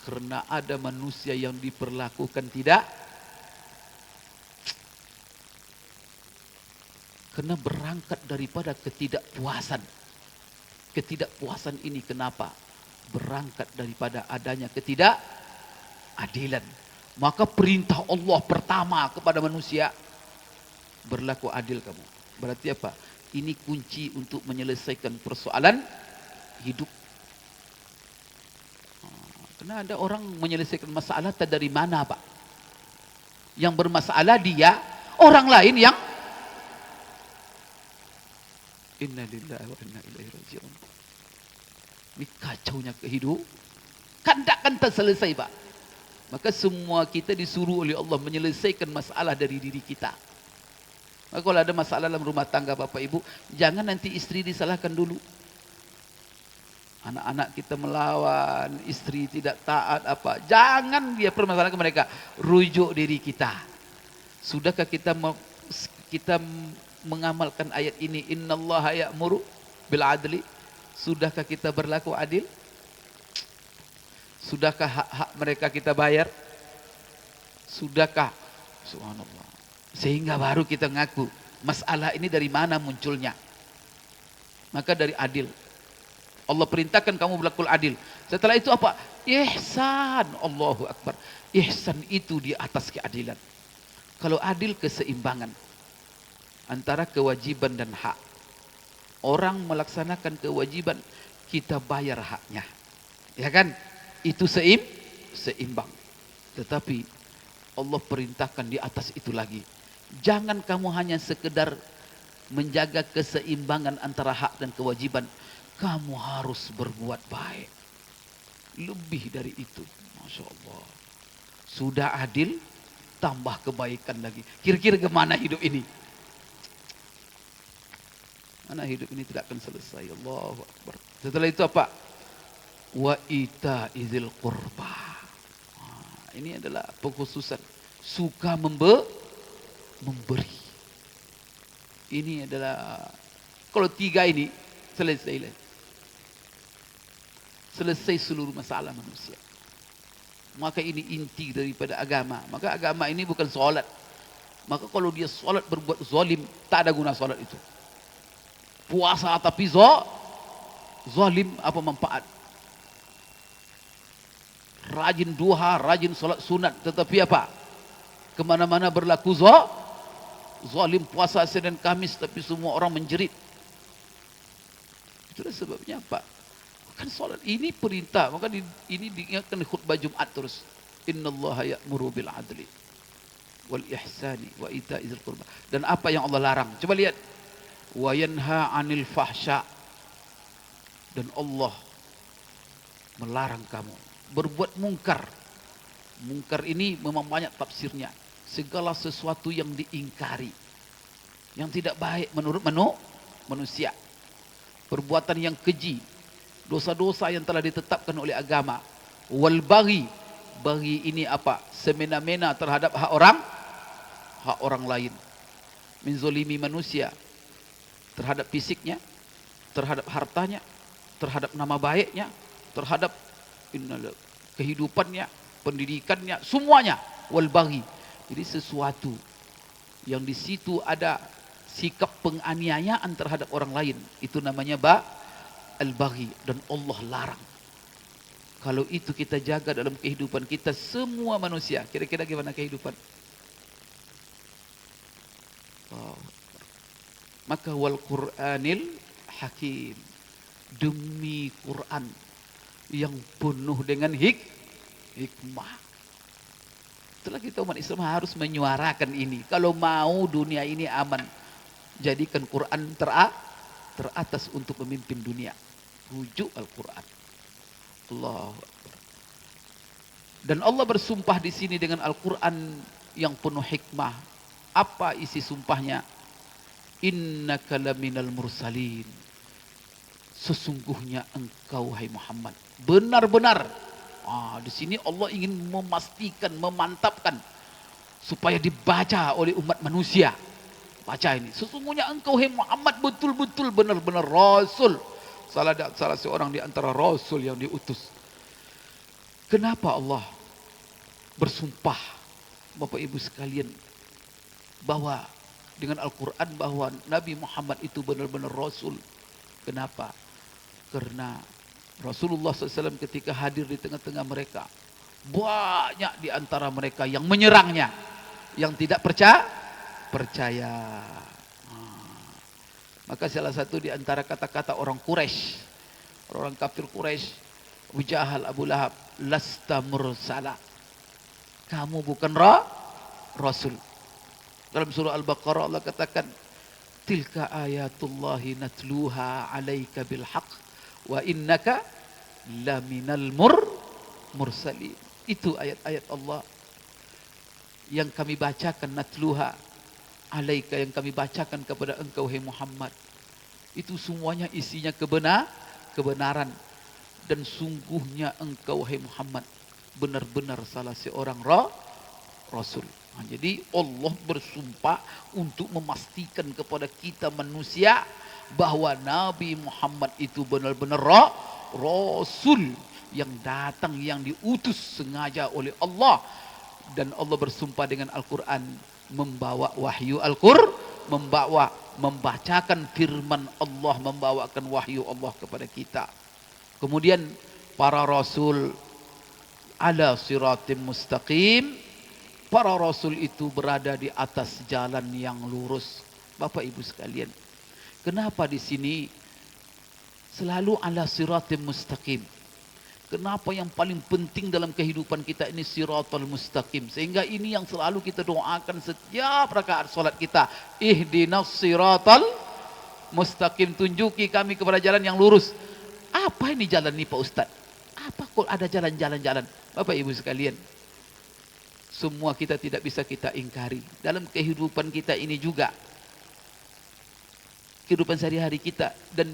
Karena ada manusia yang diperlakukan tidak, karena berangkat daripada ketidakpuasan. Ketidakpuasan ini kenapa? Berangkat daripada adanya ketidakadilan. Maka perintah Allah pertama kepada manusia, berlaku adil kamu. Berarti apa? Ini kunci untuk menyelesaikan persoalan hidup. Karena ada orang menyelesaikan masalah tak dari mana, Pak. Yang bermasalah dia, orang lain yang inna lillahi wa inna ilaihi raji'un. Ini kacaunya kehidupan. Kan tak selesai, Pak. Maka semua kita disuruh oleh Allah menyelesaikan masalah dari diri kita. Maka kalau ada masalah dalam rumah tangga Bapak Ibu, jangan nanti istri disalahkan dulu. Anak-anak kita melawan, istri tidak taat apa. Jangan dia permasalahan ke mereka. Rujuk diri kita. Sudahkah kita mengamalkan ayat ini, innallaha ya'muru bil adli? Sudahkah kita berlaku adil? Sudahkah hak-hak mereka kita bayar? Sudahkah? Subhanallah. Sehingga baru kita ngaku, masalah ini dari mana munculnya? Maka dari adil. Allah perintahkan kamu berlaku adil. Setelah itu apa? Ihsan. Allahu Akbar. Ihsan itu di atas keadilan. Kalau adil, keseimbangan antara kewajiban dan hak. Orang melaksanakan kewajiban, kita bayar haknya. Ya kan? Itu seimbang. Tetapi Allah perintahkan di atas itu lagi. Jangan kamu hanya sekedar menjaga keseimbangan antara hak dan kewajiban. Kamu harus berbuat baik. Lebih dari itu. Masya Allah. Sudah adil, tambah kebaikan lagi. Kira-kira kemana hidup ini? Mana hidup ini tidak akan selesai. Allahu Akbar. Setelah itu apa? Wa ita izil qurba. Ini adalah pengkhususan. Suka memberi. Ini adalah, kalau tiga ini selesai seluruh masalah manusia. Maka ini inti daripada agama. Maka agama ini bukan solat. Maka kalau dia solat berbuat zalim, tak ada guna solat itu. Puasa tapi zalim, apa manfaat? Rajin duha, rajin solat sunat, tetapi apa? Kemana-mana berlaku zalim, puasa Senin Kamis, tapi semua orang menjerit. Itulah sebabnya apa? Kan solat ini perintah, maka ini diingatkan di khutbah Jumat terus. Innallaha ya'muru bil adli wal ihsani wa ita'izil qurba. Dan apa yang Allah larang? Coba lihat. Wa yanha 'anil fahsya. Dan Allah melarang kamu berbuat mungkar. Mungkar ini memang banyak tafsirnya. Segala sesuatu yang diingkari, yang tidak baik menurut manusia. Perbuatan yang keji, dosa-dosa yang telah ditetapkan oleh agama. Wal baghi. Baghi ini apa? Semena-mena terhadap hak orang lain. Menzolimi manusia terhadap fisiknya, terhadap hartanya, terhadap nama baiknya, terhadap kehidupannya, pendidikannya, semuanya. Wal baghi. Jadi sesuatu yang di situ ada sikap penganiayaan terhadap orang lain, itu namanya al-baghi, dan Allah larang. Kalau itu kita jaga dalam kehidupan kita semua manusia, kira-kira gimana kehidupan? Oh. Maka wal Qur'anil hakim, demi Quran yang penuh dengan hikmah. Itulah kita umat Islam harus menyuarakan ini. Kalau mau dunia ini aman, jadikan Quran teratas untuk memimpin dunia. Rujuk Al-Quran. Allah. Dan Allah bersumpah di sini dengan Al-Quran yang penuh hikmah. Apa isi sumpahnya? Innaka laminal mursalin. Sesungguhnya engkau, hai Muhammad, benar-benar. Di sini Allah ingin memastikan, memantapkan supaya dibaca oleh umat manusia. Baca ini. Sesungguhnya engkau, hai Muhammad, betul-betul benar-benar Rasul. Salah seorang di antara Rasul yang diutus. Kenapa Allah bersumpah, Bapak Ibu sekalian, bahwa dengan Al-Quran bahwa Nabi Muhammad itu benar-benar Rasul? Kenapa? Karena Rasulullah SAW ketika hadir di tengah-tengah mereka, banyak di antara mereka yang menyerangnya, yang tidak percaya. Maka salah satu di antara kata-kata orang Quraisy, orang kafir Quraisy, Abu Jahal, Abu Lahab, lasta mursala, kamu bukan Rasul. Dalam surah Al-Baqarah Allah katakan, tilka ayatullahi natluha alaika bilhaq wa innaka laminal mursalin. Itu ayat-ayat Allah yang kami bacakan, natluha alaika, yang kami bacakan kepada engkau, hai Muhammad. Itu semuanya isinya kebenaran. Dan sungguhnya engkau, hai Muhammad, benar-benar salah seorang Rasul. Jadi Allah bersumpah untuk memastikan kepada kita manusia bahwa Nabi Muhammad itu benar-benar Rasul yang datang, yang diutus sengaja oleh Allah. Dan Allah bersumpah dengan Al-Quran, membawa wahyu membacakan firman Allah, membawakan wahyu Allah kepada kita. Kemudian para Rasul ala siratim mustaqim, para Rasul itu berada di atas jalan yang lurus. Bapak Ibu sekalian, kenapa di sini selalu ala siratim mustaqim? Kenapa yang paling penting dalam kehidupan kita ini siratal mustaqim? Sehingga ini yang selalu kita doakan setiap rakaat solat kita. Ihdinas siratal mustaqim, tunjuki kami kepada jalan yang lurus. Apa ini jalan ini Pak Ustaz? Apa kok ada jalan-jalan? Bapak Ibu sekalian, semua kita tidak bisa kita ingkari. Dalam kehidupan kita ini juga, kehidupan sehari-hari kita dan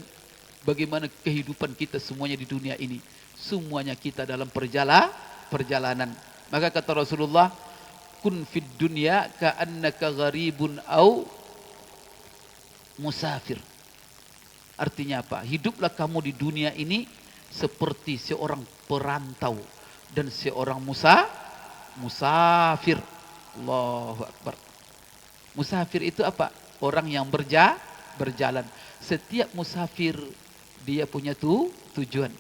bagaimana kehidupan kita semuanya di dunia ini, semuanya kita dalam perjalanan. Maka kata Rasulullah, kun fid dunya ka'annaka gharibun au musafir. Artinya apa? Hiduplah kamu di dunia ini seperti seorang perantau dan seorang musafir. Allahu Akbar. Musafir itu apa? Orang yang berjalan. Setiap musafir dia punya tujuan.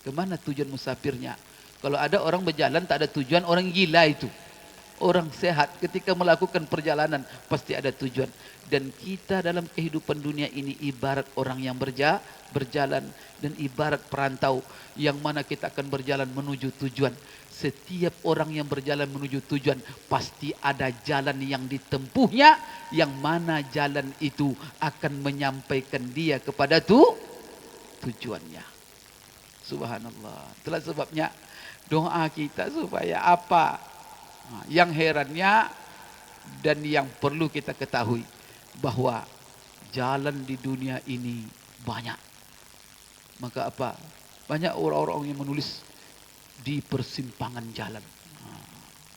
Kemana tujuan musafirnya? Kalau ada orang berjalan tak ada tujuan, orang gila itu. Orang sehat ketika melakukan perjalanan pasti ada tujuan. Dan kita dalam kehidupan dunia ini ibarat orang yang berjalan dan ibarat perantau yang mana kita akan berjalan menuju tujuan. Setiap orang yang berjalan menuju tujuan pasti ada jalan yang ditempuhnya, yang mana jalan itu akan menyampaikan dia kepada tujuannya. Subhanallah. Itulah sebabnya doa kita supaya apa? Yang herannya dan yang perlu kita ketahui bahwa jalan di dunia ini banyak. Maka apa? Banyak orang-orang yang menulis di persimpangan jalan.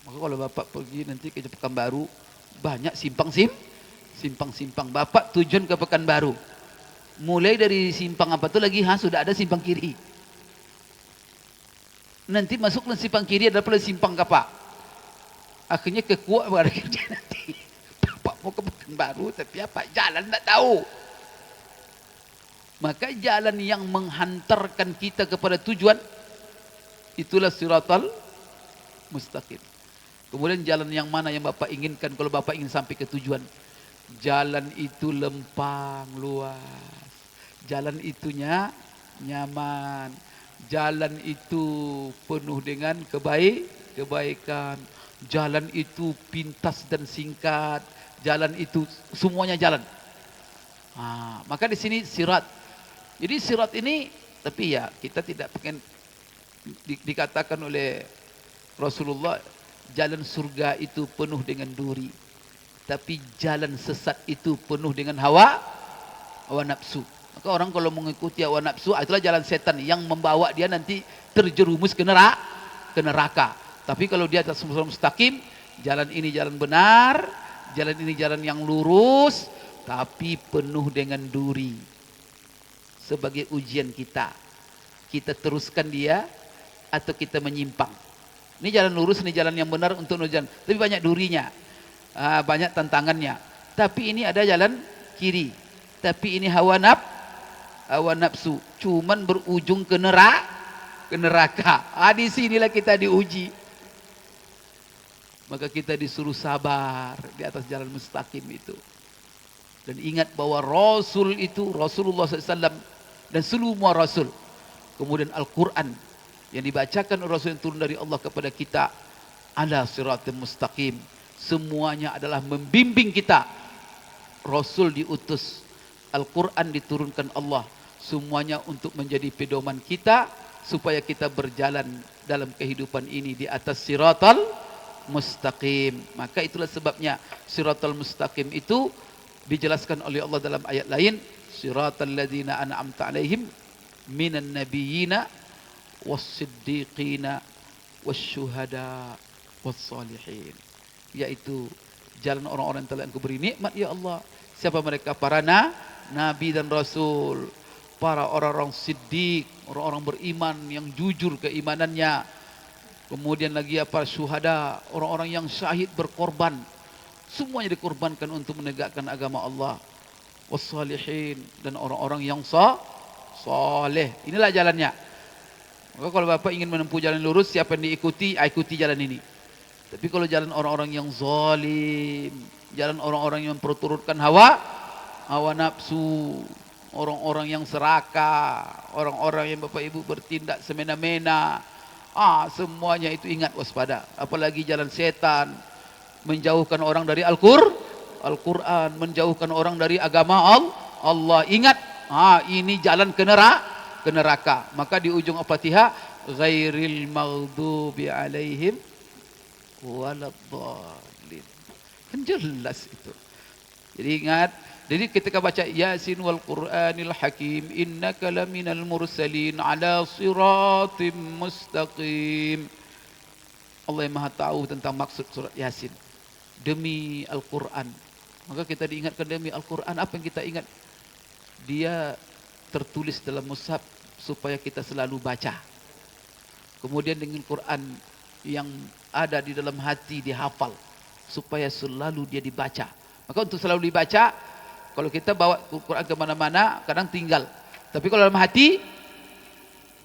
Maka kalau Bapak pergi nanti ke Pekanbaru, banyak simpang-simpang. Bapak tujuan ke Pekanbaru. Mulai dari simpang apa tuh lagi sudah ada simpang kiri. Nanti masuk ke simpang kiri ada pula simpang kapak. Akhirnya kekuat pada kerja nanti. Bapak mau ke Pekanbaru tapi apa? Jalan tak tahu. Maka jalan yang menghantarkan kita kepada tujuan itulah siratal mustaqim. Kemudian jalan yang mana yang Bapak inginkan kalau Bapak ingin sampai ke tujuan? Jalan itu lempang luas. Jalan itunya nyaman. Jalan itu penuh dengan kebaikan. Jalan itu pintas dan singkat. Jalan itu semuanya jalan. Maka di sini sirat. Jadi sirat ini, tapi ya kita tidak pengen dikatakan oleh Rasulullah, jalan surga itu penuh dengan duri. Tapi jalan sesat itu penuh dengan hawa nafsu. Maka orang kalau mengikuti hawa nafsu, itulah jalan setan yang membawa dia nanti terjerumus ke neraka. Tapi kalau dia atas mustaqim, jalan ini jalan benar, jalan ini jalan yang lurus, tapi penuh dengan duri. Sebagai ujian kita teruskan dia atau kita menyimpang. Ini jalan lurus, ini jalan yang benar untuk ujian. Tapi banyak durinya, banyak tantangannya. Tapi ini ada jalan kiri. Tapi ini hawa nafsu, cuman berujung ke neraka. Di sinilah kita diuji. Maka kita disuruh sabar di atas jalan mustaqim itu. Dan ingat bahwa Rasul itu, Rasulullah SAW dan semua Rasul. Kemudian Al-Quran yang dibacakan oleh Rasul yang turun dari Allah kepada kita. Ala siratim mustaqim. Semuanya adalah membimbing kita. Rasul diutus. Al-Quran diturunkan Allah. Semuanya untuk menjadi pedoman kita. Supaya kita berjalan dalam kehidupan ini di atas siratal mustaqim. Maka itulah sebabnya siratal mustaqim itu dijelaskan oleh Allah dalam ayat lain, siratal ladzina an'amta alaihim minan nabiyyina was-siddiqina wasyuhada was-salihin. yaitu jalan orang-orang yang telah Engkau beri nikmat ya Allah. Siapa mereka? Para nabi dan rasul, para orang-orang siddiq, orang-orang beriman yang jujur keimanannya. Kemudian lagi apa? Syuhada, orang-orang yang syahid berkorban. Semuanya dikorbankan untuk menegakkan agama Allah. Wassalihin, dan orang-orang yang saleh. Inilah jalannya. Maka kalau Bapak ingin menempuh jalan lurus, siapa yang diikuti? Ikuti jalan ini. Tapi kalau jalan orang-orang yang zalim, jalan orang-orang yang memperturutkan hawa nafsu, orang-orang yang serakah, orang-orang yang Bapak Ibu bertindak semena-mena, semuanya itu ingat waspada. Apalagi jalan setan, menjauhkan orang dari Al-Quran, menjauhkan orang dari agama Allah. Ingat, ini jalan ke neraka. Maka di ujung Al-Fatihah, ghairil maghdubi alaihim waladhdallin. Kan jelas itu. Jadi ingat, jadi ketika baca Yasin wal Qur'anil Hakim, innaka laminal mursalin ala siratim mustaqim. Allah yang Maha tahu tentang maksud surat Yasin. Demi Al-Quran. Maka kita diingatkan demi Al-Quran. Apa yang kita ingat? Dia tertulis dalam mushaf supaya kita selalu baca. Kemudian dengan Quran yang ada di dalam hati dihafal supaya selalu dia dibaca. Maka untuk selalu dibaca, kalau kita bawa Quran kemana-mana kadang tinggal. Tapi kalau dalam hati,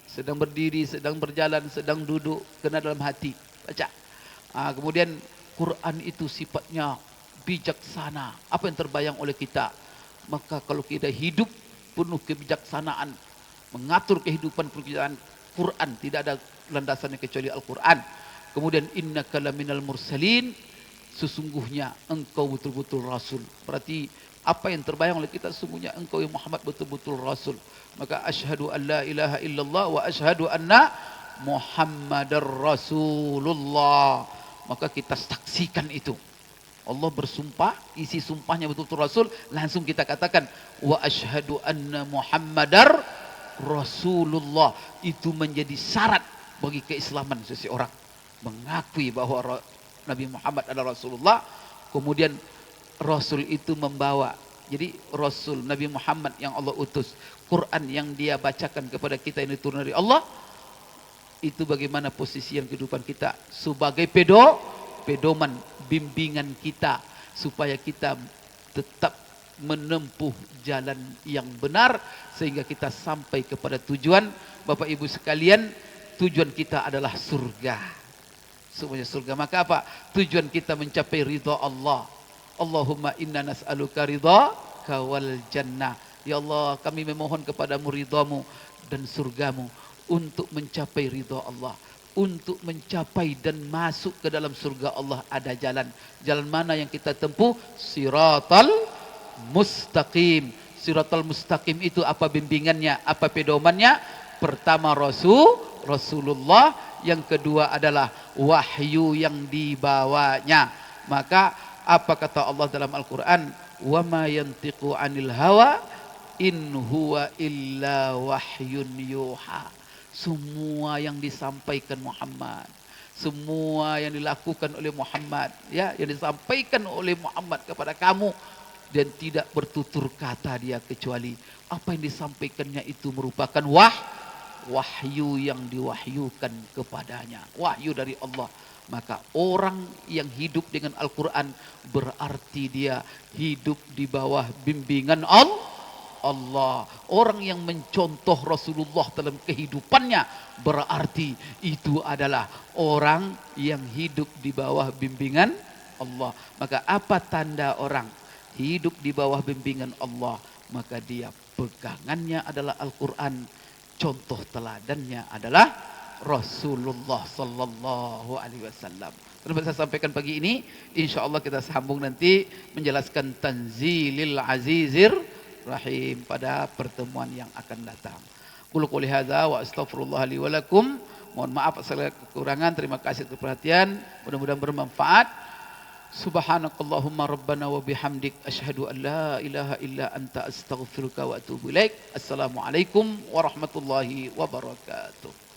sedang berdiri, sedang berjalan, sedang duduk, kena dalam hati, baca. Kemudian Quran itu sifatnya bijaksana. Apa yang terbayang oleh kita? Maka kalau kita hidup penuh kebijaksanaan, mengatur kehidupan pekerjaan Quran, tidak ada landasannya kecuali Al-Quran. Kemudian innaka laminal mursalin, sesungguhnya engkau betul-betul rasul. Berarti apa yang terbayang oleh kita, sesungguhnya engkau ya Muhammad betul-betul rasul. Maka asyhadu an la ilaha illallah wa asyhadu anna Muhammadar Rasulullah. Maka kita saksikan itu. Allah bersumpah, isi sumpahnya betul-betul rasul, langsung kita katakan wa asyhadu anna Muhammadar Rasulullah. Itu menjadi syarat bagi keislaman seseorang, mengakui bahwa Nabi Muhammad adalah Rasulullah. Kemudian Rasul itu membawa, jadi Rasul Nabi Muhammad yang Allah utus, Quran yang dia bacakan kepada kita ini turun dari Allah. Itu bagaimana posisi yang kehidupan kita sebagai pedoman, bimbingan kita supaya kita tetap menempuh jalan yang benar sehingga kita sampai kepada tujuan. Bapak Ibu sekalian, tujuan kita adalah surga. Semuanya surga. Maka apa? Tujuan kita mencapai ridha Allah. Allahumma inna nas'aluka ridhaka wal jannah. Ya Allah, kami memohon kepadamu ridhamu dan surgamu. Untuk mencapai ridha Allah, untuk mencapai dan masuk ke dalam surga Allah ada jalan. Jalan mana yang kita tempuh? Siratal mustaqim. Siratal mustaqim itu apa bimbingannya? Apa pedomannya? Pertama Rasulullah, yang kedua adalah wahyu yang dibawanya. Maka apa kata Allah dalam Al-Quran? Wa ma yantiqu anil hawa in huwa illa wahyun yuha. Semua yang disampaikan Muhammad, semua yang dilakukan oleh Muhammad, ya, yang disampaikan oleh Muhammad kepada kamu, dan tidak bertutur kata dia kecuali apa yang disampaikannya itu merupakan wahyu yang diwahyukan kepadanya, wahyu dari Allah. Maka orang yang hidup dengan Al-Quran berarti dia hidup di bawah bimbingan Allah. Orang yang mencontoh Rasulullah dalam kehidupannya berarti itu adalah orang yang hidup di bawah bimbingan Allah. Maka apa tanda orang hidup di bawah bimbingan Allah? Maka dia pegangannya adalah Al-Quran, contoh teladannya adalah Rasulullah sallallahu alaihi wasallam. Terima saya sampaikan pagi ini, insyaallah kita sambung nanti menjelaskan Tanzilil Azizir Rahim pada pertemuan yang akan datang. Qul qouli hadza wa astaghfirullah li wa lakum. Mohon maaf segala kekurangan. Terima kasih atas perhatian. Mudah-mudahan bermanfaat. Subhanakallahumma rabbana wa bihamdik asyhadu an la ilaha illa anta astaghfiruka wa atubu ilaik. Assalamualaikum warahmatullahi wabarakatuh.